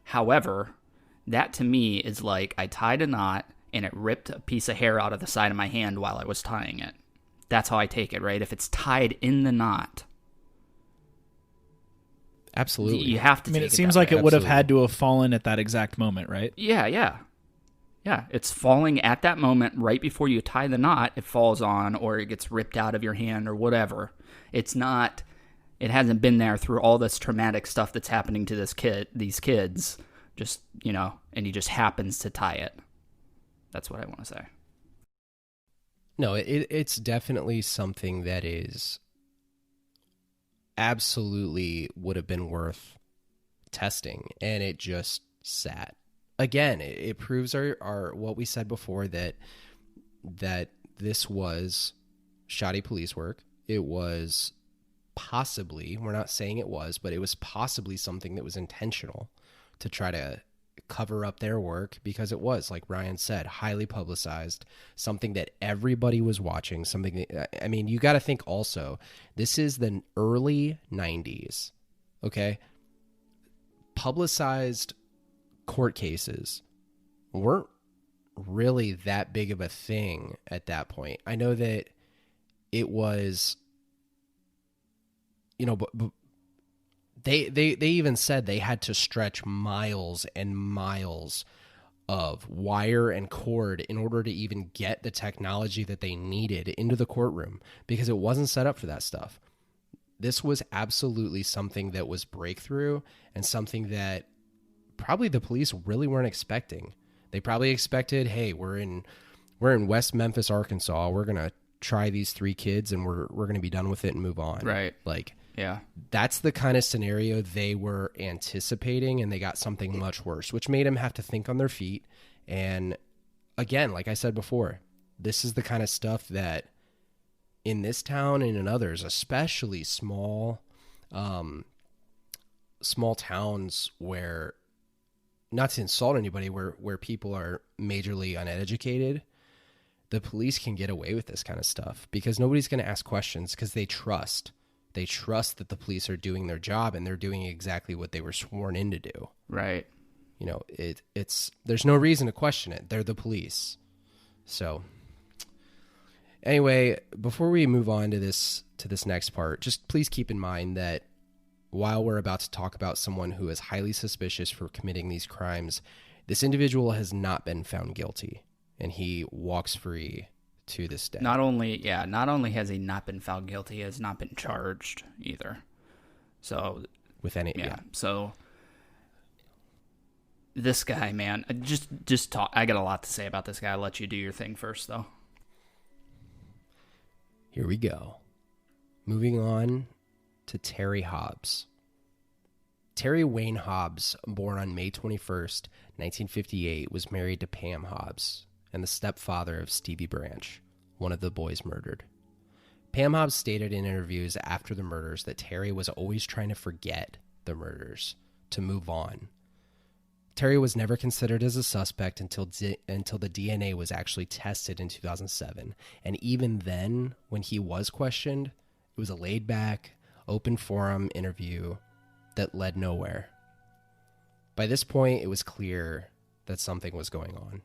However, that to me is like I tied a knot and it ripped a piece of hair out of the side of my hand while I was tying it. That's how I take it, right? If it's tied in the knot. Absolutely. You have to take it. It seems like it would have had to have fallen at that exact moment, right? Yeah. It's falling at that moment right before you tie the knot. It falls on, or it gets ripped out of your hand, or whatever. It hasn't been there through all this traumatic stuff that's happening to these kids. Just, and he just happens to tie it. That's what I want to say. No, it's definitely something that is absolutely would have been worth testing, and it just sat. Again, it proves our what we said before, that this was shoddy police work. It was possibly, we're not saying it was, but it was possibly something that was intentional to try to cover up their work, because it was, like Ryan said, highly publicized, something that everybody was watching, something that, I mean, you got to think also, this is the early 90s, okay? Publicized court cases weren't really that big of a thing at that point. I know that it was, but they even said they had to stretch miles and miles of wire and cord in order to even get the technology that they needed into the courtroom, because it wasn't set up for that stuff. This was absolutely something that was breakthrough, and something that probably the police really weren't expecting. They probably expected, hey, we're in West Memphis, Arkansas. We're going to try these 3 kids and we're going to be done with it and move on. Right. Like, yeah, that's the kind of scenario they were anticipating, and they got something much worse, which made them have to think on their feet. And again, like I said before, this is the kind of stuff that in this town and in others, especially small towns where, not to insult anybody, where people are majorly uneducated, the police can get away with this kind of stuff because nobody's going to ask questions, because they trust that the police are doing their job and they're doing exactly what they were sworn in to do. Right. It's there's no reason to question it. They're the police. So anyway, before we move on to this next part, just please keep in mind that while we're about to talk about someone who is highly suspicious for committing these crimes, this individual has not been found guilty, and he walks free to this day. Not only has he not been found guilty, he has not been charged either. So with any, So this guy, man, just talk. I got a lot to say about this guy. I'll let you do your thing first, though. Here we go. Moving on to Terry Hobbs. Terry Wayne Hobbs, born on May 21st, 1958, was married to Pam Hobbs and the stepfather of Stevie Branch, one of the boys murdered. Pam Hobbs stated in interviews after the murders that Terry was always trying to forget the murders, to move on. Terry was never considered as a suspect until the DNA was actually tested in 2007, and even then, when he was questioned, it was a laid-back, open forum interview that led nowhere. By this point, it was clear that something was going on.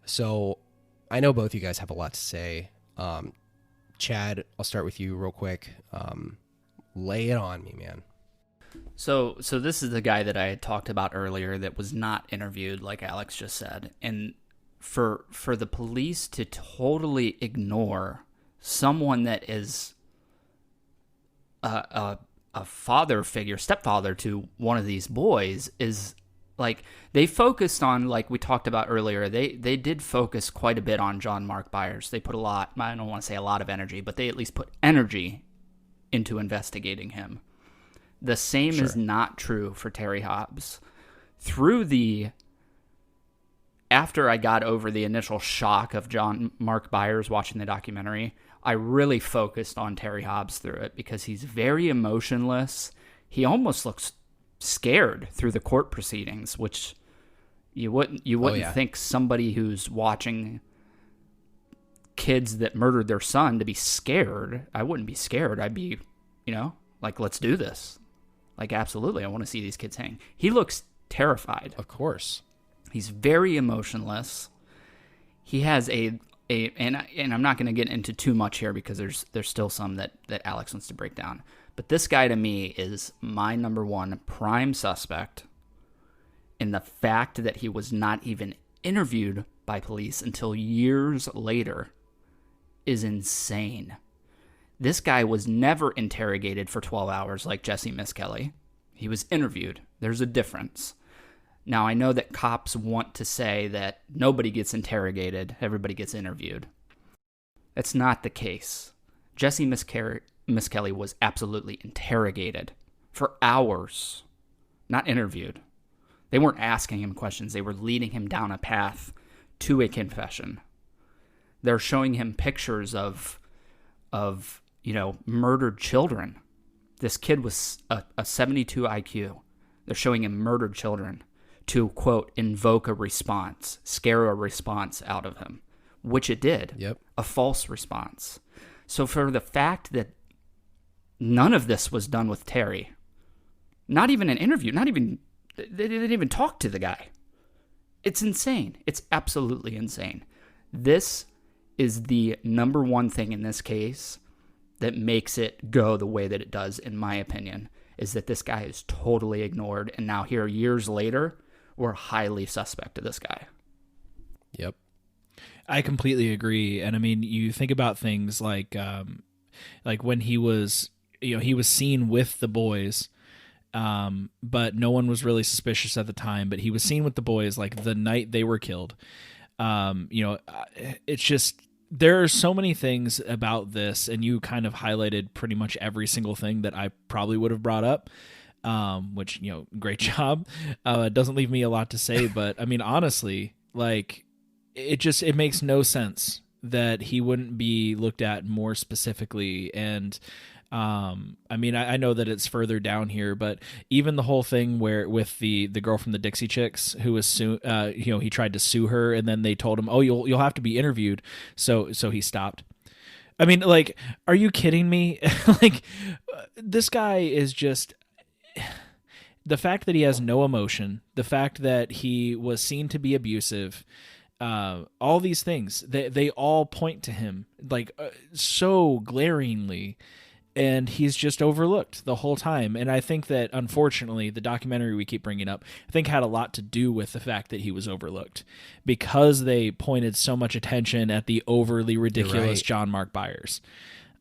So, I know both you guys have a lot to say. Chad, I'll start with you real quick. Lay it on me, man. So this is the guy that I had talked about earlier that was not interviewed, like Alex just said. And for the police to totally ignore someone that is a father figure, stepfather to one of these boys, is like, they focused on, like we talked about earlier, they did focus quite a bit on John Mark Byers. They put a lot, I don't want to say a lot of energy, but they at least put energy into investigating him. The same is not true for Terry Hobbs. After I got over the initial shock of John Mark Byers watching the documentary, I really focused on Terry Hobbs through it because he's very emotionless. He almost looks scared through the court proceedings, which you wouldn't think somebody who's watching kids that murdered their son to be scared. I wouldn't be scared. I'd be, like, let's do this. Like, absolutely, I want to see these kids hang. He looks terrified. Of course. He's very emotionless. He has and I'm not going to get into too much here because there's still some that Alex wants to break down. But this guy to me is my number one prime suspect in the fact that he was not even interviewed by police until years later is insane. This guy was never interrogated for 12 hours like Jesse Miskelly. He was interviewed. There's a difference. Now, I know that cops want to say that nobody gets interrogated, everybody gets interviewed. That's not the case. Jesse Miskelly was absolutely interrogated for hours, not interviewed. They weren't asking him questions. They were leading him down a path to a confession. They're showing him pictures of murdered children. This kid was a 72 IQ. They're showing him murdered children to, quote, invoke a response, scare a response out of him, which it did. Yep. A false response. So for the fact that none of this was done with Terry, not even an interview, they didn't even talk to the guy. It's insane. It's absolutely insane. This is the number one thing in this case that makes it go the way that it does, in my opinion, is that this guy is totally ignored. And now here, years later, we're highly suspect of this guy. Yep. I completely agree. And I mean, you think about things like when he was seen with the boys, but no one was really suspicious at the time, but he was seen with the boys like the night they were killed. It's just, there are so many things about this, and you kind of highlighted pretty much every single thing that I probably would have brought up. Which, great job. It doesn't leave me a lot to say, but I mean, honestly, like, it makes no sense that he wouldn't be looked at more specifically. And, I mean, I know that it's further down here, but even the whole thing where with the girl from the Dixie Chicks who was he tried to sue her, and then they told him, oh, you'll have to be interviewed. So he stopped. I mean, like, are you kidding me? Like, this guy is just, the fact that he has no emotion, the fact that he was seen to be abusive, all these things, they all point to him like so glaringly, and he's just overlooked the whole time. And I think that, unfortunately, the documentary we keep bringing up, I think, had a lot to do with the fact that he was overlooked, because they pointed so much attention at the overly ridiculous John Mark Byers.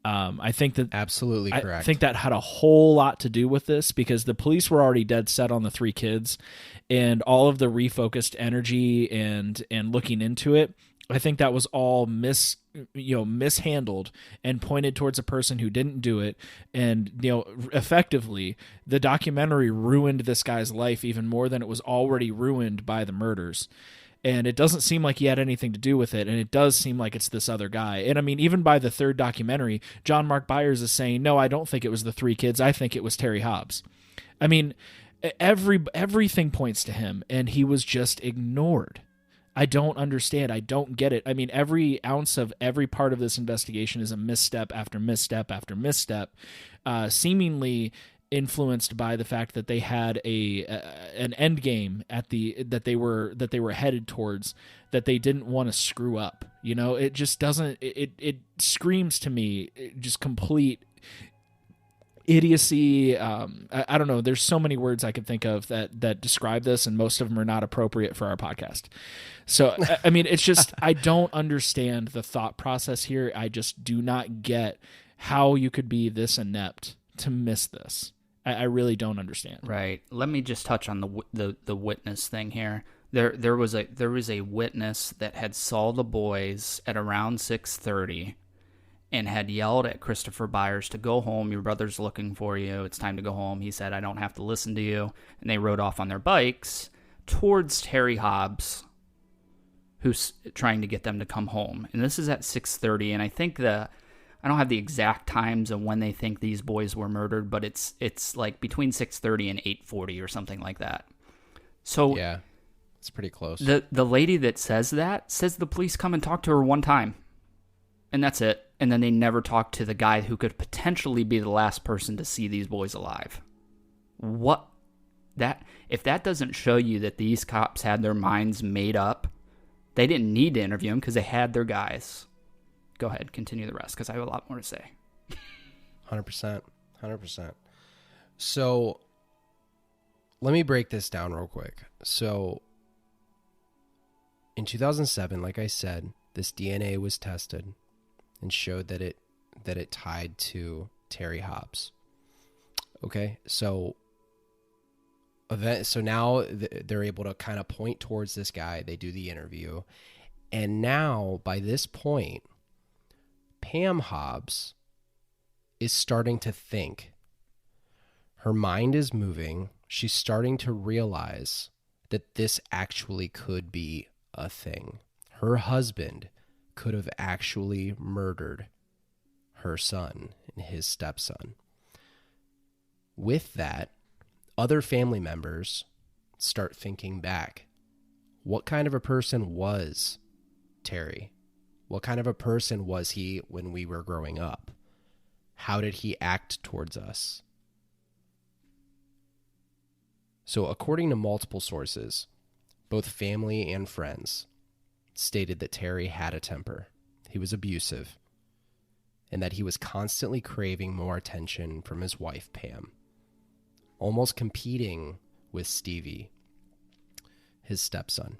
I think that absolutely correct. I think that had a whole lot to do with this, because the police were already dead set on the three kids, and all of the refocused energy and looking into it, I think that was all mishandled and pointed towards a person who didn't do it. And, effectively, the documentary ruined this guy's life even more than it was already ruined by the murders. And it doesn't seem like he had anything to do with it, and it does seem like it's this other guy. And I mean, even by the third documentary, John Mark Byers is saying, no, I don't think it was the 3 kids. I think it was Terry Hobbs. I mean, everything points to him, and he was just ignored. I don't understand. I don't get it. I mean, every ounce of every part of this investigation is a misstep after misstep after misstep, seemingly influenced by the fact that they had an end game that they were headed towards, that they didn't want to screw up. It just doesn't. It screams to me just complete idiocy. I don't know. There's so many words I could think of that describe this, and most of them are not appropriate for our podcast. So, I mean, it's just, I don't understand the thought process here. I just do not get how you could be this inept to miss this. I really don't understand. Right. Let me just touch on the witness thing here. There was a witness that had saw the boys at around 6:30 and had yelled at Christopher Byers to go home. Your brother's looking for you. It's time to go home. He said, I don't have to listen to you. And they rode off on their bikes towards Terry Hobbs, who's trying to get them to come home. And this is at 6:30. And I think I don't have the exact times of when they think these boys were murdered, but it's like between 6:30 and 8:40 or something like that. So yeah, it's pretty close. The lady that says the police come and talk to her one time, and that's it. And then they never talk to the guy who could potentially be the last person to see these boys alive. If that doesn't show you that these cops had their minds made up, they didn't need to interview them because they had their guys. Go ahead, continue the rest, because I have a lot more to say. 100%. So let me break this down real quick. So in 2007, like I said, this DNA was tested and showed that it tied to Terry Hobbs. Okay, so now they're able to kind of point towards this guy. They do the interview, and now by this point, Pam Hobbs is starting to think. Her mind is moving. She's starting to realize that this actually could be a thing. Her husband could have actually murdered her son and his stepson. With that, other family members start thinking back. What kind of a person was Terry? What kind of a person was he when we were growing up? How did he act towards us? So according to multiple sources, both family and friends stated that Terry had a temper. He was abusive, and that he was constantly craving more attention from his wife, Pam, almost competing with Stevie, his stepson.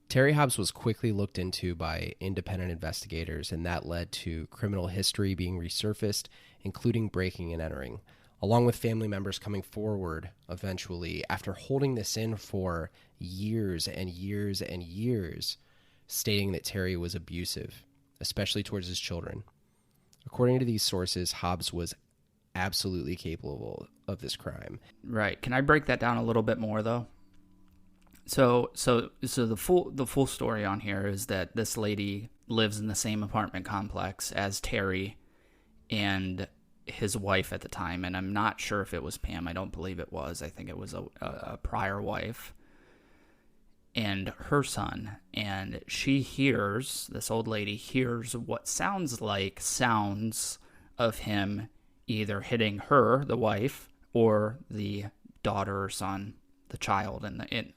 Terry Hobbs was quickly looked into by independent investigators, and that led to criminal history being resurfaced, including breaking and entering, along with family members coming forward eventually after holding this in for years and years and years, stating that Terry was abusive, especially towards his children. According to these sources, Hobbs was absolutely capable of this crime. Right. Can I break that down a little bit more, though? So the full story on here is that this lady lives in the same apartment complex as Terry and his wife at the time, and I'm not sure if it was Pam. I don't believe it was. I think it was a prior wife and her son. And this old lady hears what sounds like sounds of him either hitting her, the wife, or the daughter or son, the child, and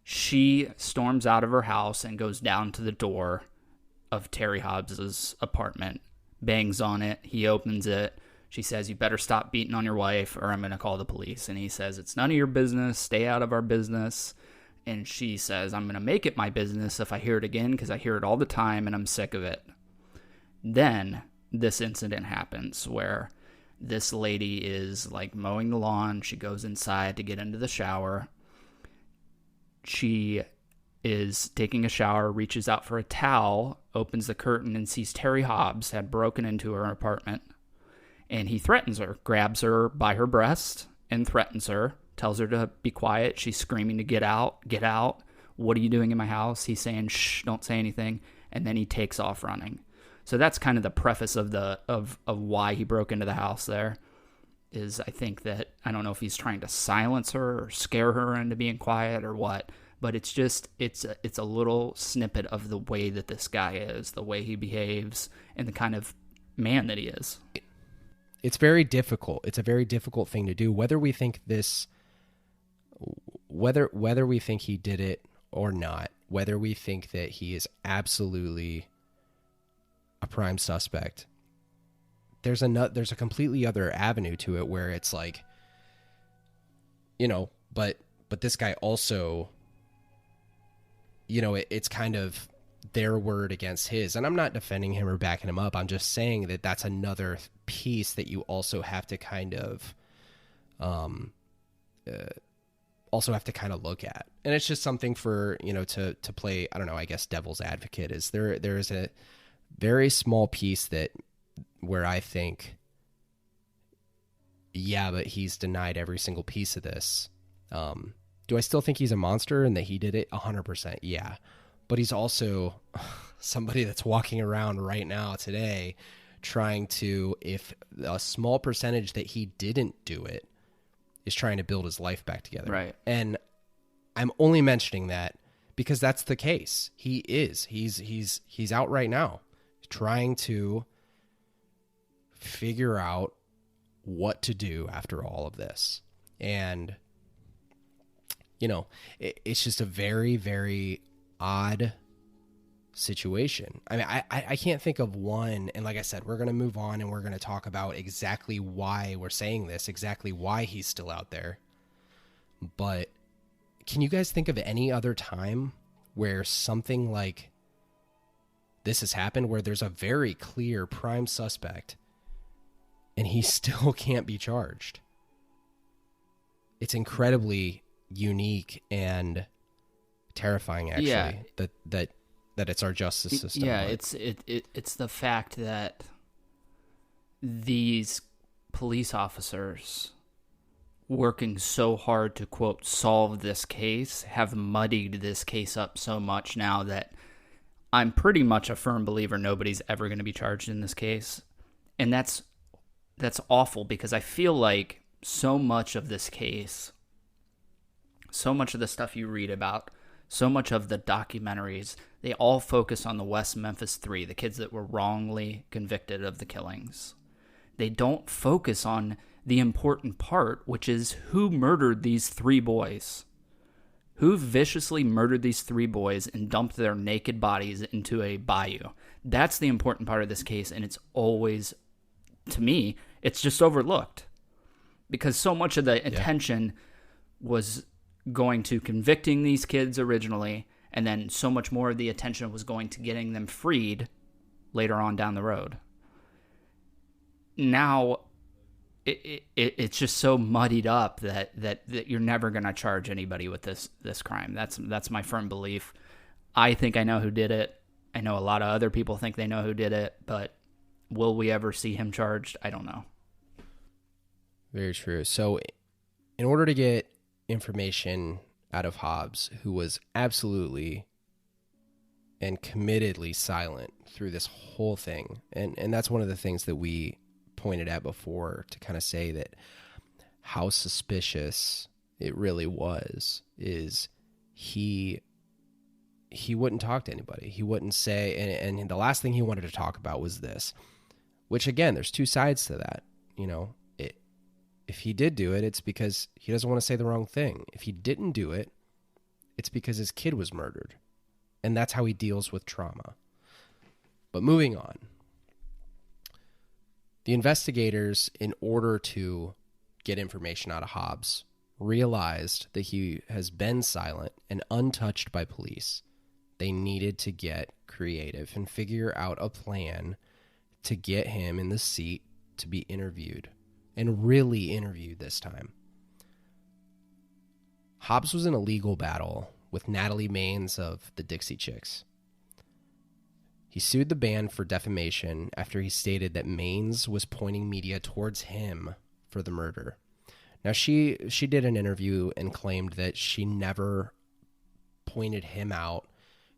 she storms out of her house and goes down to the door of Terry Hobbs's apartment, bangs on it. He opens it. She says, "You better stop beating on your wife or I'm going to call the police." And he says, "It's none of your business. Stay out of our business." And she says, "I'm going to make it my business if I hear it again, because I hear it all the time and I'm sick of it." Then this incident happens where this lady is like mowing the lawn. She goes inside to get into the shower. She is taking a shower, reaches out for a towel, opens the curtain, and sees Terry Hobbs had broken into her apartment. And he threatens her, grabs her by her breast and threatens her, tells her to be quiet. She's screaming to get out, get out. What are you doing in my house? He's saying, shh, don't say anything. And then he takes off running. So that's kind of the preface of why he broke into the house there. Is I think that, I don't know if he's trying to silence her or scare her into being quiet or what, but it's just, it's a little snippet of the way that this guy is, the way he behaves, and the kind of man that he is. It's very difficult. It's a very difficult thing to do, whether we think whether we think he did it or not, whether we think that he is absolutely a prime suspect. There's a completely other avenue to it where it's like, you know, but this guy also, you know, it's kind of their word against his. And I'm not defending him or backing him up. I'm just saying that that's another piece that you also have to kind of look at. And it's just something for, you know, to play, I don't know, I guess devil's advocate. Is there is a very small piece where I think, yeah, but he's denied every single piece of this. Do I still think he's a monster and that he did it? 100%, yeah. But he's also somebody that's walking around right now today trying to, if a small percentage that he didn't do it, is trying to build his life back together. Right. And I'm only mentioning that because that's the case. He is. He's out right now trying to figure out what to do after all of this. And, you know, it's just a very, very odd situation. I mean, I can't think of one. And like I said, we're going to move on and we're going to talk about exactly why we're saying this, exactly why he's still out there. But can you guys think of any other time where something like this has happened, where there's a very clear prime suspect and he still can't be charged? It's incredibly unique and terrifying, actually, yeah. that it's our justice system. Yeah, it's the fact that these police officers working so hard to, quote, solve this case have muddied this case up so much now that I'm pretty much a firm believer nobody's ever going to be charged in this case. And that's awful, because I feel like so much of this case, so much of the stuff you read about, so much of the documentaries, they all focus on the West Memphis Three, the kids that were wrongly convicted of the killings. They don't focus on the important part, which is who murdered these three boys. Who viciously murdered these three boys and dumped their naked bodies into a bayou. That's the important part of this case, and it's always, to me, it's just overlooked. Because so much of the attention was going to convicting these kids originally, and then so much more of the attention was going to getting them freed later on down the road. Now, it's just so muddied up that you're never going to charge anybody with this crime. That's my firm belief. I think I know who did it. I know a lot of other people think they know who did it, but will we ever see him charged? I don't know. Very true. So in order to get information out of Hobbs, who was absolutely and committedly silent through this whole thing, and that's one of the things that we pointed at before to kind of say that how suspicious it really was, is he wouldn't talk to anybody. He wouldn't say, and the last thing he wanted to talk about was this, which again, there's two sides to that. You know, if he did do it, it's because he doesn't want to say the wrong thing. If he didn't do it, it's because his kid was murdered. And that's how he deals with trauma. But moving on. The investigators, in order to get information out of Hobbs, realized that he has been silent and untouched by police. They needed to get creative and figure out a plan to get him in the seat to be interviewed, and really interviewed this time. Hobbs was in a legal battle with Natalie Maines of the Dixie Chicks. He sued the band for defamation after he stated that Maines was pointing media towards him for the murder. Now, she did an interview and claimed that she never pointed him out.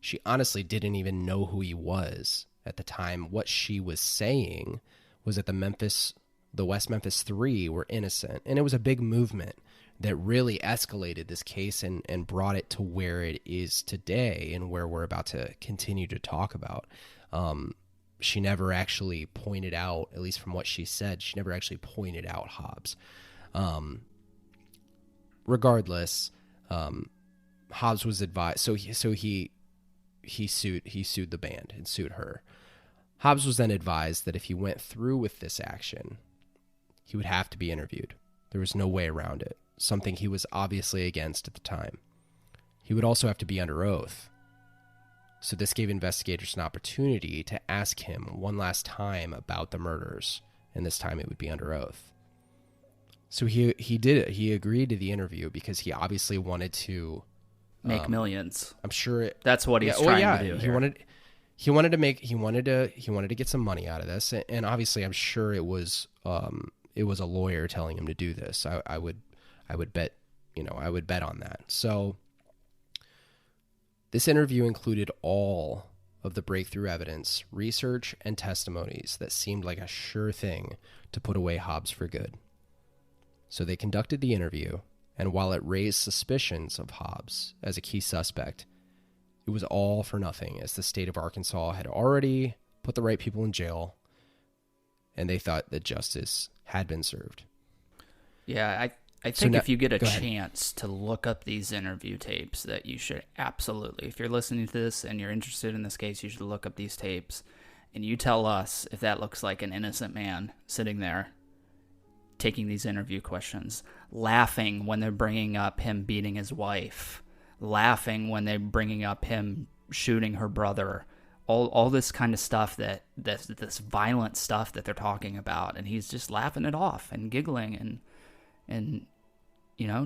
She honestly didn't even know who he was at the time. What she was saying was that the West Memphis Three were innocent, and it was a big movement that really escalated this case and brought it to where it is today and where we're about to continue to talk about. She never actually pointed out, at least from what she said, she never actually pointed out Hobbs. Regardless, Hobbs was advised, so he sued the band and sued her. Hobbs was then advised that if he went through with this action, he would have to be interviewed. There was no way around it, something he was obviously against at the time. He would also have to be under oath. So this gave investigators an opportunity to ask him one last time about the murders, and this time it would be under oath. So he did it. He agreed to the interview because he obviously wanted to make millions. I'm sure that's what he's trying to do. He wanted to get some money out of this, and obviously I'm sure it was a lawyer telling him to do this. I would bet, I would bet on that. So this interview included all of the breakthrough evidence, research, and testimonies that seemed like a sure thing to put away Hobbs for good. So they conducted the interview, and while it raised suspicions of Hobbs as a key suspect, it was all for nothing, as the state of Arkansas had already put the right people in jail, and they thought that justice had been served. Yeah, I think if you get a chance to look up these interview tapes, that you should absolutely, if you're listening to this and you're interested in this case, you should look up these tapes, and you tell us if that looks like an innocent man sitting there taking these interview questions, laughing when they're bringing up him beating his wife, laughing when they're bringing up him shooting her brother, all this kind of stuff, this violent stuff that they're talking about, and he's just laughing it off and giggling and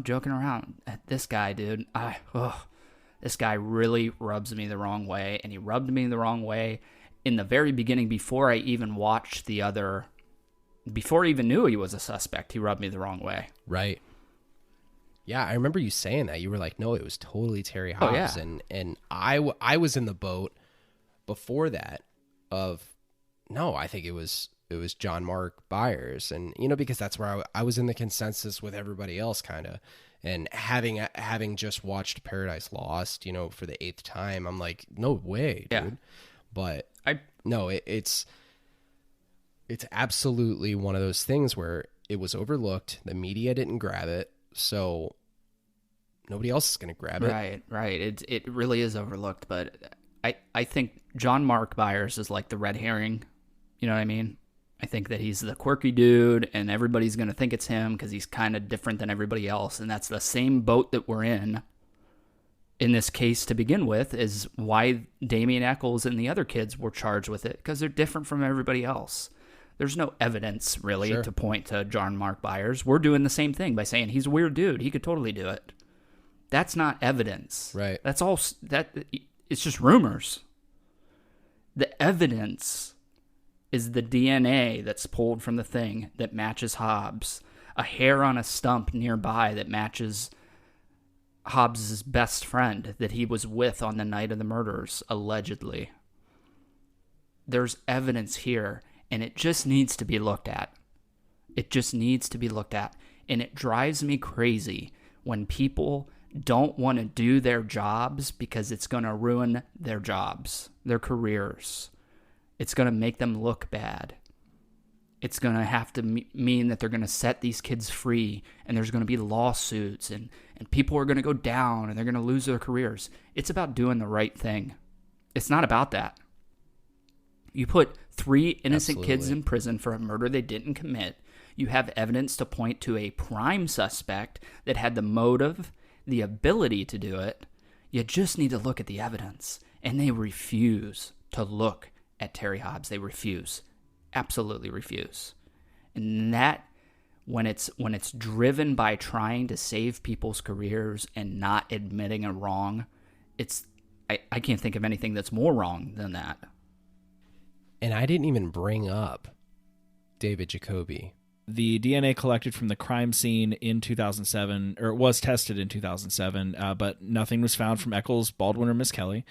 joking around. This guy, dude, this guy really rubs me the wrong way, and he rubbed me the wrong way in the very beginning before I even watched before I even knew he was a suspect. He rubbed me the wrong way. Right. Yeah, I remember you saying that. You were like, no, it was totally Terry Hobbs. Oh, yeah. And I was in the boat before that of, no, I think it was John Mark Byers. And, because that's where I was in the consensus with everybody else, kind of. And having just watched Paradise Lost, for the 8th time, I'm like, no way, dude. Yeah. But it's absolutely one of those things where it was overlooked. The media didn't grab it, so nobody else is going to grab it. Right. It really is overlooked, but I think John Mark Byers is like the red herring. You know what I mean? I think that he's the quirky dude, and everybody's going to think it's him because he's kind of different than everybody else, and that's the same boat that we're in this case to begin with, is why Damien Eccles and the other kids were charged with it, because they're different from everybody else. There's no evidence, really, to point to John Mark Byers. We're doing the same thing by saying he's a weird dude. He could totally do it. That's not evidence. Right. That's all. It's just rumors. The evidence is the DNA that's pulled from the thing that matches Hobbs. A hair on a stump nearby that matches Hobbs' best friend that he was with on the night of the murders, allegedly. There's evidence here. And it just needs to be looked at. It just needs to be looked at. And it drives me crazy when people don't want to do their jobs because it's going to ruin their jobs, their careers. It's going to make them look bad. It's going to have to mean that they're going to set these kids free, and there's going to be lawsuits, and people are going to go down, and they're going to lose their careers. It's about doing the right thing. It's not about that. You put 3 innocent kids in prison for a murder they didn't commit. You have evidence to point to a prime suspect that had the motive, the ability to do it. You just need to look at the evidence. And they refuse to look at Terry Hobbs. They refuse. Absolutely refuse. And that, when it's driven by trying to save people's careers and not admitting a wrong, I can't think of anything that's more wrong than that. And I didn't even bring up David Jacoby. The DNA collected from the crime scene in 2007, or it was tested in 2007, but nothing was found from Eccles, Baldwin, or Miss Kelly.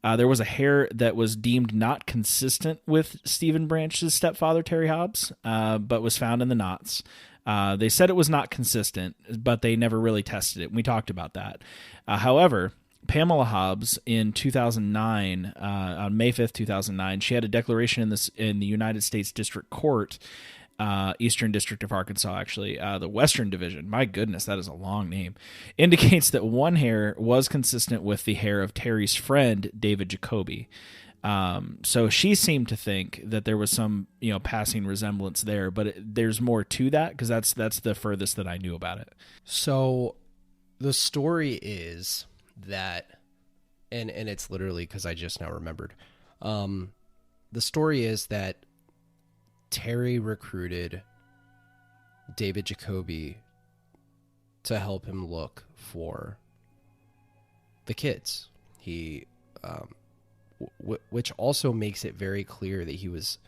There was a hair that was deemed not consistent with Stephen Branch's stepfather, Terry Hobbs, but was found in the knots. They said it was not consistent, but they never really tested it. We talked about that. However, Pamela Hobbs in 2009, on May 5th, 2009, she had a declaration in the United States District Court, Eastern District of Arkansas, actually, the Western Division. My goodness, that is a long name. Indicates that one hair was consistent with the hair of Terry's friend, David Jacoby. So she seemed to think that there was some, passing resemblance there, but there's more to that, because that's the furthest that I knew about it. So the story is that, and it's literally because I just now remembered, the story is that Terry recruited David Jacoby to help him look for the kids. He, which also makes it very clear that he was,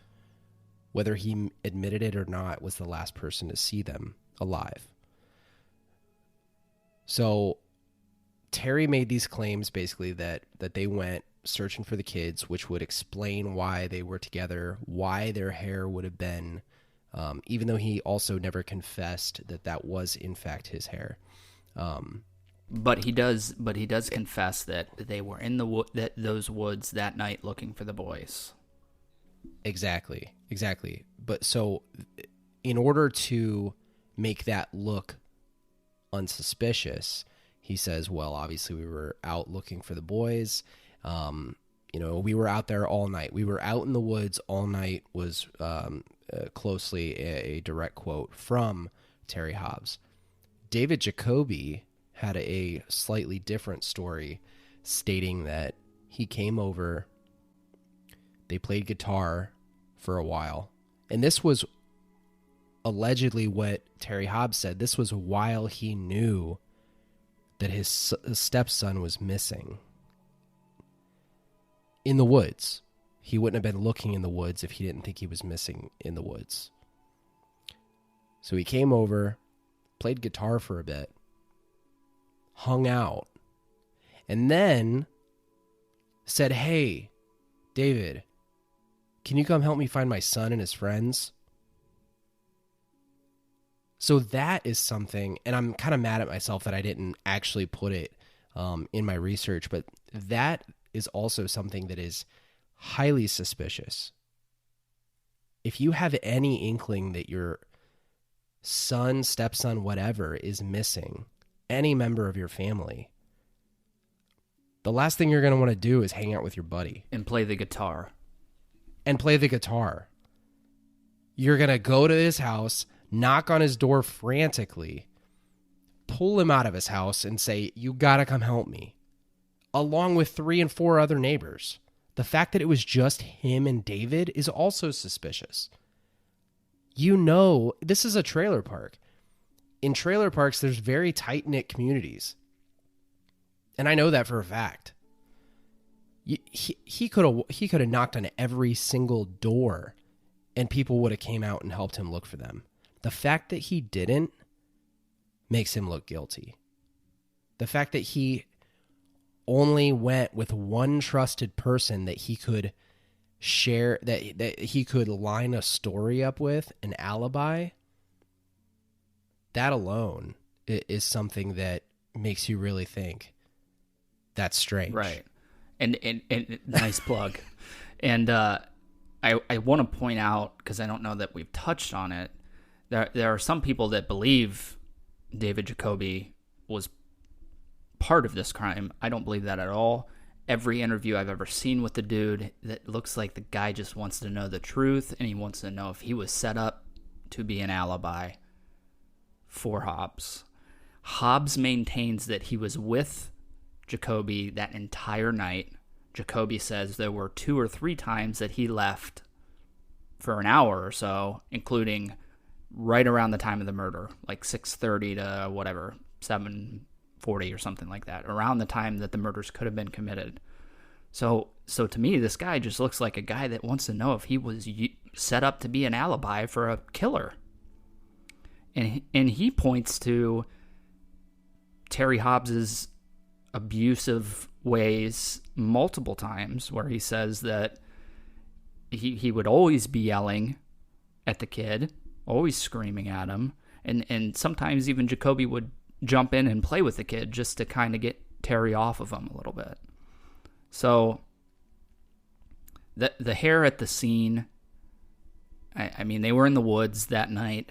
whether he admitted it or not, was the last person to see them alive. So Terry made these claims basically that they went searching for the kids, which would explain why they were together, why their hair would have been, even though he also never confessed that was in fact his hair. But he does confess that they were in those woods that night looking for the boys. Exactly. But so in order to make that look unsuspicious, he says, well, obviously we were out looking for the boys. We were out there all night. We were out in the woods all night was closely a direct quote from Terry Hobbs. David Jacoby had a slightly different story, stating that he came over, they played guitar for a while, and this was allegedly what Terry Hobbs said. This was while he knew that his stepson was missing in the woods. He wouldn't have been looking in the woods if he didn't think he was missing in the woods. So he came over, played guitar for a bit, hung out, and then said, hey, David, can you come help me find my son and his friends? So that is something, and I'm kind of mad at myself that I didn't actually put it in my research, but that is also something that is highly suspicious. If you have any inkling that your son, stepson, whatever is missing, any member of your family, the last thing you're going to want to do is hang out with your buddy. And play the guitar. You're going to go to his house, knock on his door frantically, pull him out of his house and say, you got to come help me, along with 3 and 4 other neighbors. The fact that it was just him and David is also suspicious. This is a trailer park. In trailer parks, there's very tight-knit communities. And I know that for a fact. He could have knocked on every single door and people would have came out and helped him look for them. The fact that he didn't makes him look guilty. The fact that he only went with one trusted person that he could share, that he could line a story up with, an alibi, that alone is something that makes you really think that's strange. Right. And nice plug. And I want to point out, because I don't know that we've touched on it, there are some people that believe David Jacoby was part of this crime. I don't believe that at all. Every interview I've ever seen with the dude, that looks like the guy just wants to know the truth, and he wants to know if he was set up to be an alibi for Hobbs. Hobbs maintains that he was with Jacoby that entire night. Jacoby says there were 2 or 3 times that he left for an hour or so, including right around the time of the murder, like 6:30 to 7:45 1940 or something like that, around the time that the murders could have been committed. So to me, this guy just looks like a guy that wants to know if he was set up to be an alibi for a killer. And he points to Terry Hobbs's abusive ways multiple times, where he says that he would always be yelling at the kid, always screaming at him, and sometimes even Jacoby would jump in and play with the kid just to kind of get Terry off of him a little bit. So the hair at the scene, I mean, they were in the woods that night.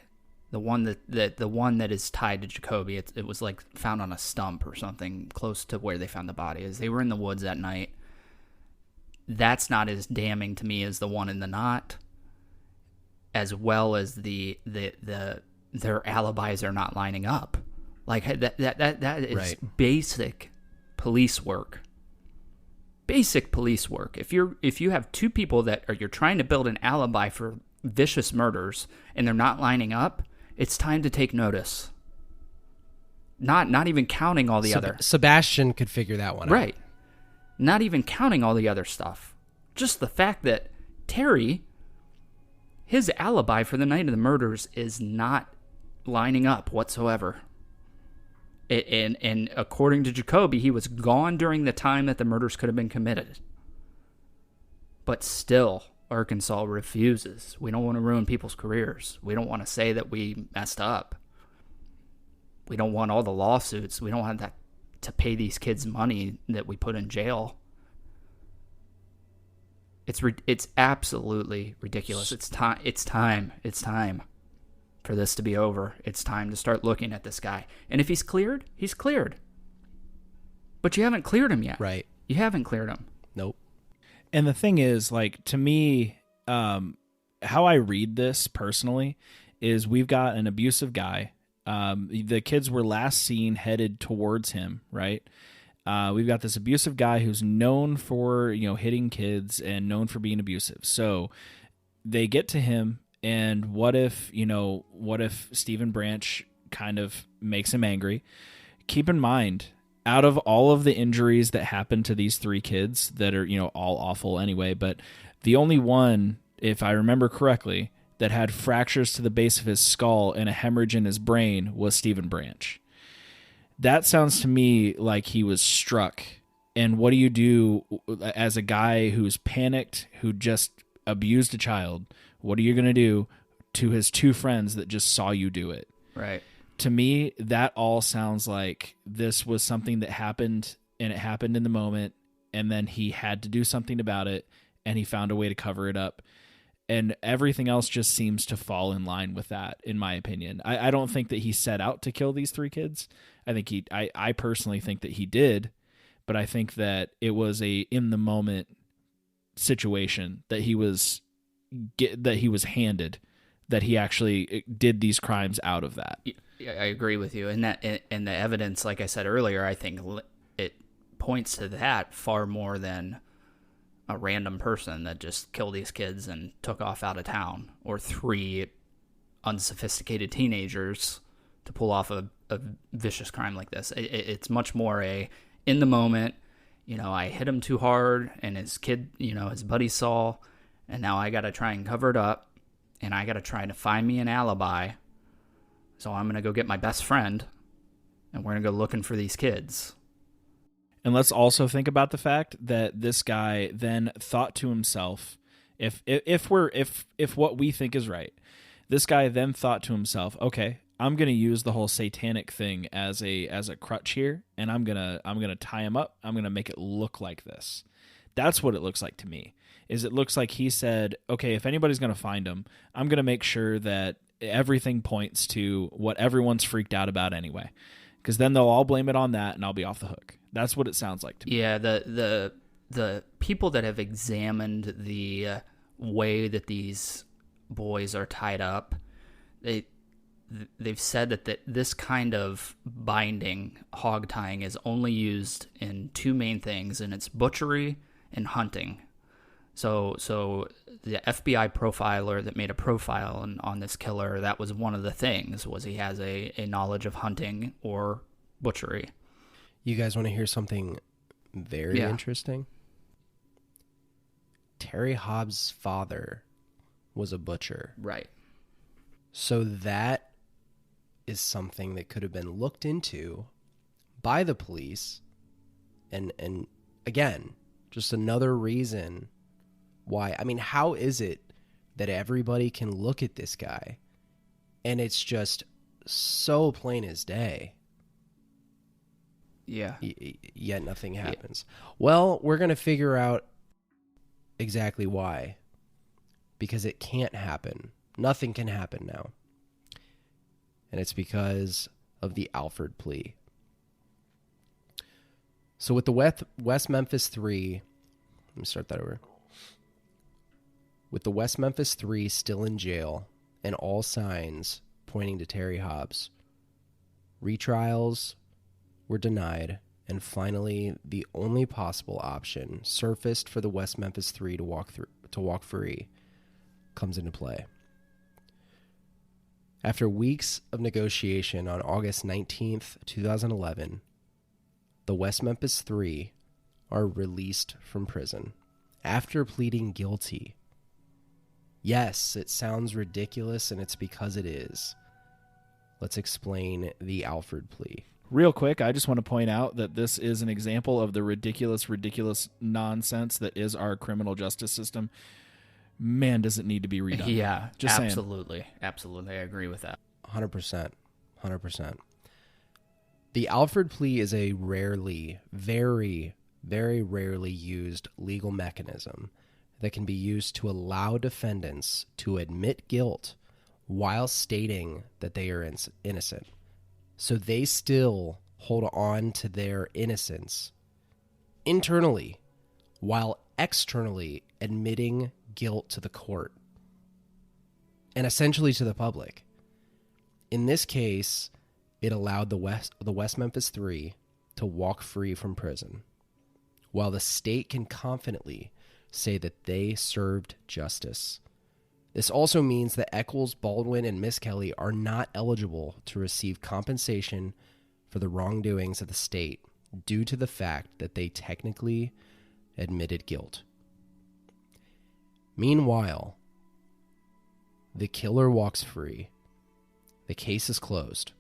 The one that is tied to Jacoby, it was like found on a stump or something close to where they found the body. They were in the woods that night. That's not as damning to me as the one in the knot, as well as their alibis are not lining up. Like that is right. Basic police work. Basic police work. If you have two people you're trying to build an alibi for vicious murders and they're not lining up, it's time to take notice. Not even counting all the other. Sebastian could figure that one out. Right. Not even counting all the other stuff. Just the fact that Terry, his alibi for the night of the murders is not lining up whatsoever. And according to Jacoby, he was gone during the time that the murders could have been committed. But still, Arkansas refuses. We don't want to ruin people's careers. We don't want to say that we messed up. We don't want all the lawsuits. We don't want that to pay these kids money that we put in jail. It's absolutely ridiculous. It's time for this to be over. It's time to start looking at this guy. And if he's cleared, he's cleared. But you haven't cleared him yet. Right. You haven't cleared him. Nope. And the thing is, like, to me, how I read this personally is we've got an abusive guy. The kids were last seen headed towards him, right? We've got this abusive guy who's known for, hitting kids and known for being abusive. So they get to him, and what if Stephen Branch kind of makes him angry? Keep in mind, out of all of the injuries that happened to these three kids that are, all awful anyway, but the only one, if I remember correctly, that had fractures to the base of his skull and a hemorrhage in his brain was Stephen Branch. That sounds to me like he was struck. And what do you do as a guy who's panicked, who just abused a child? What are you going to do to his two friends that just saw you do it? Right. To me, that all sounds like this was something that happened, and it happened in the moment, and then he had to do something about it, and he found a way to cover it up. And everything else just seems to fall in line with that, in my opinion. I don't think that he set out to kill these three kids. I personally think that he did, but I think that it was a in-the-moment situation that he was handed, that he actually did these crimes out of that. I agree with you. And the evidence, like I said earlier, I think it points to that far more than a random person that just killed these kids and took off out of town, or three unsophisticated teenagers to pull off a vicious crime like this. It's much more in the moment, I hit him too hard and his kid, his buddy saw, and now I got to try and cover it up, and I got to try to find me an alibi. So I'm going to go get my best friend, and we're going to go looking for these kids. And let's also think about the fact that this guy then thought to himself, if what we think is right, this guy then thought to himself, okay, I'm going to use the whole satanic thing as a crutch here, and I'm going to tie him up. I'm going to make it look like this. That's what it looks like to me. It looks like he said, okay, if anybody's going to find him, I'm going to make sure that everything points to what everyone's freaked out about anyway, because then they'll all blame it on that, and I'll be off the hook. That's what it sounds like to me. Yeah, the people that have examined the way that these boys are tied up, they've said that this kind of binding, hog tying, is only used in two main things, and it's butchery and hunting. So the FBI profiler that made a profile on this killer, that was one of the things, was he has a knowledge of hunting or butchery. You guys want to hear something very interesting? Terry Hobbs' father was a butcher. Right. So that is something that could have been looked into by the police. And again, just another reason why. I mean, how is it that everybody can look at this guy and it's just so plain as day? Yeah. Yet nothing happens. Yeah. Well, we're going to figure out exactly why. Because it can't happen. Nothing can happen now. And it's because of the Alfred Plea. So with the West Memphis Three, let me start that over. With the West Memphis Three still in jail and all signs pointing to Terry Hobbs, retrials were denied, and finally the only possible option surfaced for the West Memphis Three to walk free comes into play. After weeks of negotiation on August 19th, 2011, the West Memphis Three are released from prison after pleading guilty. Yes, it sounds ridiculous, and it's because it is. Let's explain the Alfred Plea. Real quick, I just want to point out that this is an example of the ridiculous nonsense that is our criminal justice system. Man, does it need to be redone. Yeah, just absolutely. Saying. Absolutely. I agree with that. 100%. 100%. The Alfred Plea is a rarely, very, very rarely used legal mechanism that can be used to allow defendants to admit guilt while stating that they are innocent. So they still hold on to their innocence internally while externally admitting guilt to the court and essentially to the public. In this case, it allowed the West Memphis Three to walk free from prison, while the state can confidently say that they served justice. This also means that Eccles, Baldwin, and Miskelly are not eligible to receive compensation for the wrongdoings of the state due to the fact that they technically admitted guilt. Meanwhile, the killer walks free. The case is closed.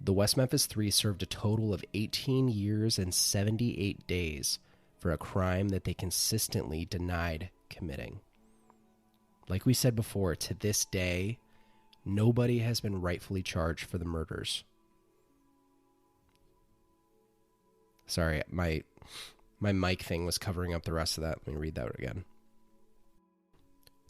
The West Memphis Three served a total of 18 years and 78 days for a crime that they consistently denied committing. Like we said before, to this day, nobody has been rightfully charged for the murders. Sorry, my mic thing was covering up the rest of that. Let me read that again.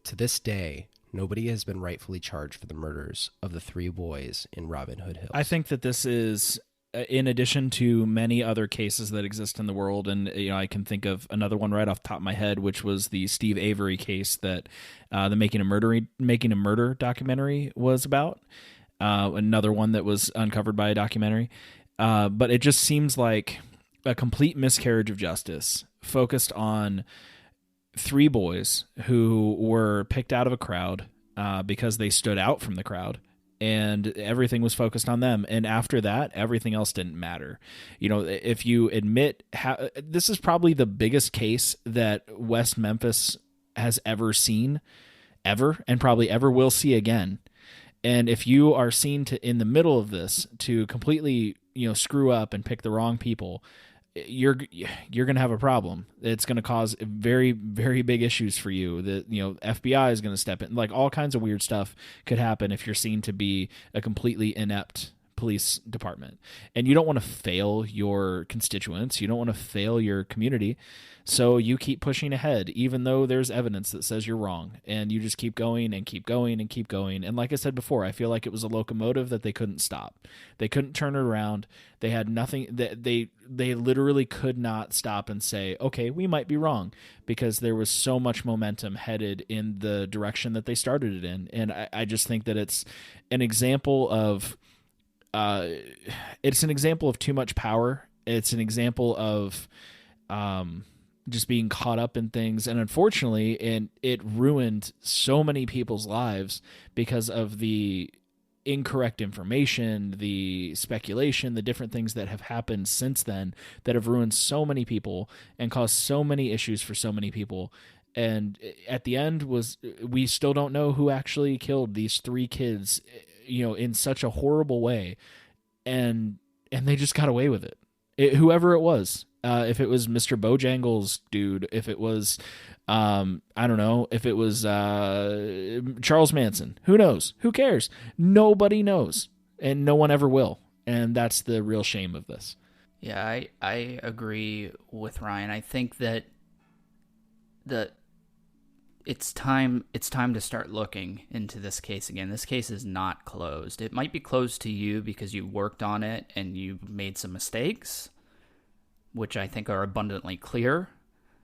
To this day, nobody has been rightfully charged for the murders of the three boys in Robin Hood Hills. I think that this is, in addition to many other cases that exist in the world, and I can think of another one right off the top of my head, which was the Steve Avery case that the Making a Murder documentary was about. Another one that was uncovered by a documentary. But it just seems like a complete miscarriage of justice focused on three boys who were picked out of a crowd because they stood out from the crowd, and everything was focused on them. And after that, everything else didn't matter. If you admit this is probably the biggest case that West Memphis has ever seen, and probably ever will see again. And if you are seen to, in the middle of this, to completely, screw up and pick the wrong people, you're going to have a problem. It's going to cause very, very big issues for you. The FBI is going to step in. Like, all kinds of weird stuff could happen if you're seen to be a completely inept police department. And you don't want to fail your constituents. You don't want to fail your community. So you keep pushing ahead, even though there's evidence that says you're wrong. And you just keep going and keep going and keep going. And like I said before, I feel like it was a locomotive that they couldn't stop. They couldn't turn it around. They had nothing. They literally could not stop and say, okay, we might be wrong, because there was so much momentum headed in the direction that they started it in. And I just think that it's an example of too much power. It's an example of just being caught up in things. And unfortunately, it ruined so many people's lives because of the incorrect information, the speculation, the different things that have happened since then that have ruined so many people and caused so many issues for so many people. And at the end we still don't know who actually killed these 3 kids, in such a horrible way. And they just got away with it. Whoever it was, if it was Mr. Bojangles dude, if it was, I don't know, if it was Charles Manson, who knows? Who cares? Nobody knows, and no one ever will. And that's the real shame of this. Yeah, I agree with Ryan. I think that it's time to start looking into this case again. This case is not closed. It might be closed to you because you worked on it and you made some mistakes, which I think are abundantly clear,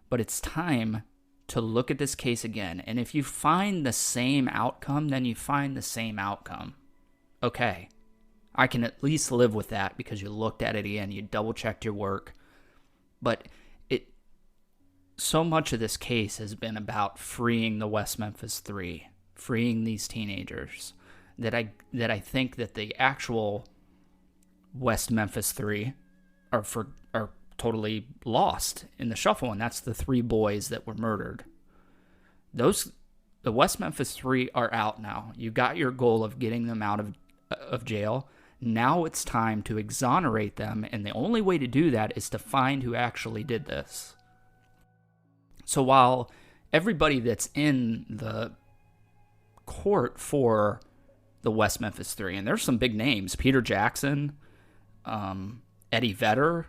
but it's time to look at this case again. And if you find the same outcome, then you find the same outcome. Okay, I can at least live with that because you looked at it again, you double-checked your work. But so much of this case has been about freeing the West Memphis Three, freeing these teenagers, that I think that the actual West Memphis Three are totally lost in the shuffle, and that's the 3 boys that were murdered. The West Memphis Three are out now. You got your goal of getting them out of jail. Now it's time to exonerate them, and the only way to do that is to find who actually did this. So while everybody that's in the court for the West Memphis Three, and there's some big names, Peter Jackson, Eddie Vedder,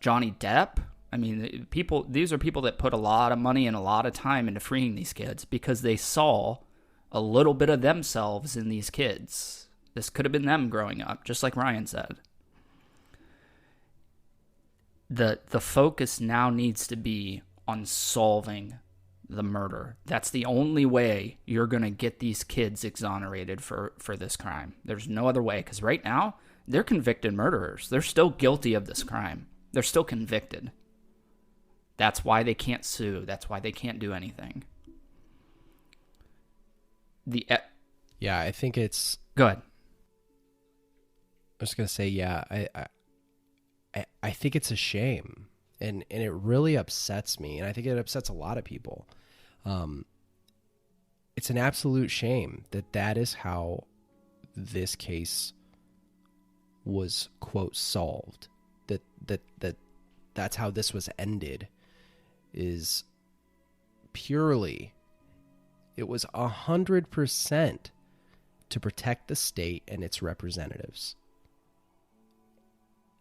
Johnny Depp. I mean, these are people that put a lot of money and a lot of time into freeing these kids because they saw a little bit of themselves in these kids. This could have been them growing up, just like Ryan said. The focus now needs to be on solving the murder. That's the only way you're going to get these kids exonerated for this crime. There's no other way, because right now, they're convicted murderers. They're still guilty of this crime. They're still convicted. That's why they can't sue. That's why they can't do anything. Yeah, I think it's... Go ahead. I was going to say, yeah, I think it's a shame. And it really upsets me, and I think it upsets a lot of people. It's an absolute shame that is how this case was, quote, solved. That's how this was ended, is purely, it was 100% to protect the state and its representatives.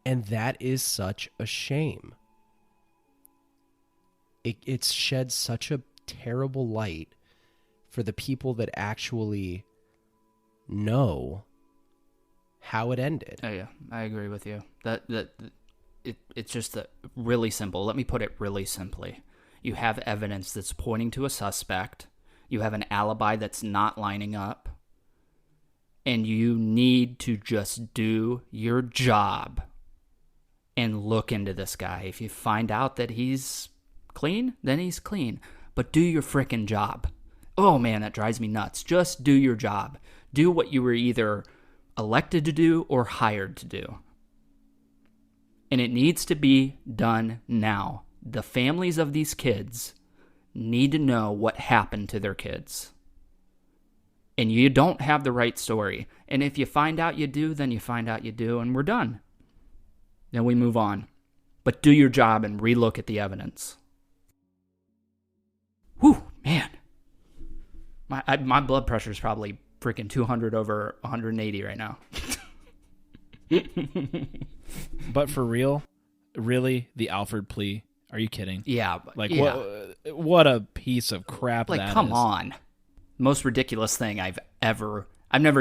And that is such a shame. It's shed such a terrible light for the people that actually know how it ended. Oh yeah, I agree with you. It's just really simple. Let me put it really simply. You have evidence that's pointing to a suspect. You have an alibi that's not lining up. And you need to just do your job and look into this guy. If you find out that he's clean, then he's clean. But do your frickin' job. Oh man, that drives me nuts. Just do your job. Do what you were either elected to do or hired to do. And it needs to be done now. The families of these kids need to know what happened to their kids. And you don't have the right story. And if you find out you do, then you find out you do, and we're done. Then we move on. But do your job and relook at the evidence. Whew, man. My blood pressure is probably freaking 200 over 180 right now. But for real, really, the Alfred Plea? Are you kidding? Yeah. Like, yeah. What a piece of crap that is. Like, come on. Most ridiculous thing I've never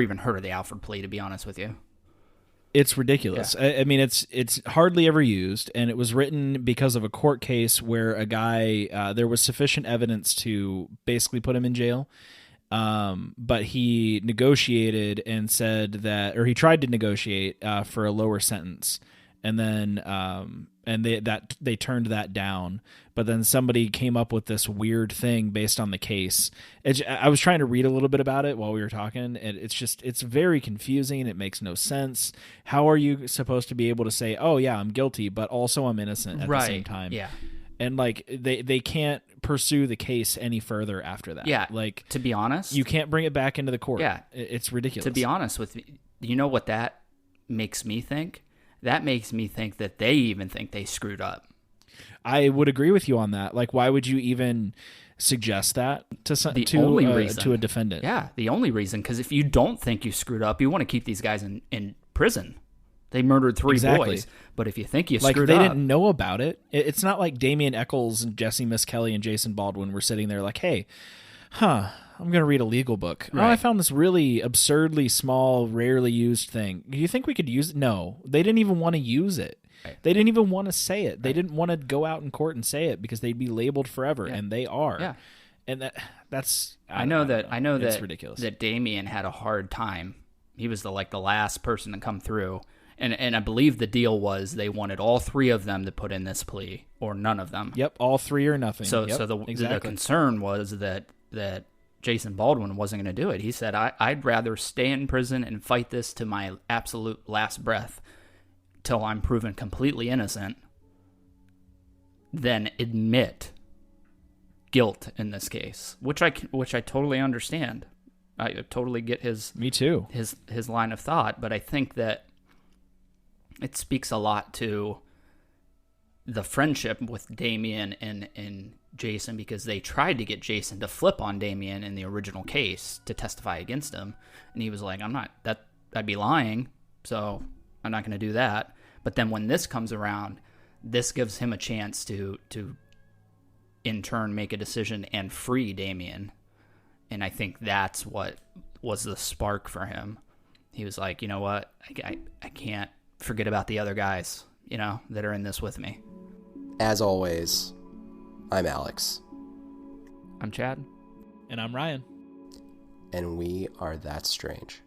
even heard of the Alfred Plea, to be honest with you. It's ridiculous. Yeah. I mean, it's hardly ever used, and it was written because of a court case where a guy, there was sufficient evidence to basically put him in jail. But he negotiated and said that, or he tried to negotiate for a lower sentence. and then they turned that down. But then somebody came up with this weird thing based on the case. I was trying to read a little bit about it while we were talking, and it's very confusing. It makes no sense. How are you supposed to be able to say, oh yeah, I'm guilty, but also I'm innocent at the same time? Yeah. And like they can't pursue the case any further after that. Yeah. Like, to be honest, you can't bring it back into the court. Yeah. It's ridiculous. To be honest with you, you know what that makes me think? That makes me think that they even think they screwed up. I would agree with you on that. Like, why would you even suggest that to a defendant? Yeah, the only reason, because if you don't think you screwed up, you want to keep these guys in prison. They murdered 3 boys. But if you think you screwed up... They didn't know about it. It's not like Damien Eccles and Jesse Miskelly and Jason Baldwin were sitting there like, hey, I'm going to read a legal book. Right. Oh, I found this really absurdly small, rarely used thing. Do you think we could use it? No. They didn't even want to use it. Right. They didn't even want to say it. They didn't want to go out in court and say it because they'd be labeled forever, and they are. Yeah. And that's... I know that it's ridiculous. That Damien had a hard time. He was the last person to come through. And I believe the deal was they wanted all 3 of them to put in this plea, or none of them. Yep, all 3 or nothing. So the concern was that Jason Baldwin wasn't going to do it. He said, I'd rather stay in prison and fight this to my absolute last breath till I'm proven completely innocent than admit guilt in this case, which I totally understand. I totally get his... Me too. His line of thought, but I think that it speaks a lot to the friendship with Damien and Jason, because they tried to get Jason to flip on Damien in the original case to testify against him. And he was like, I'd be lying, so I'm not going to do that. But then when this comes around, this gives him a chance to in turn make a decision and free Damien. And I think that's what was the spark for him. He was like, you know what? I can't forget about the other guys, that are in this with me. As always, I'm Alex. I'm Chad. And I'm Ryan. And we are That Strange.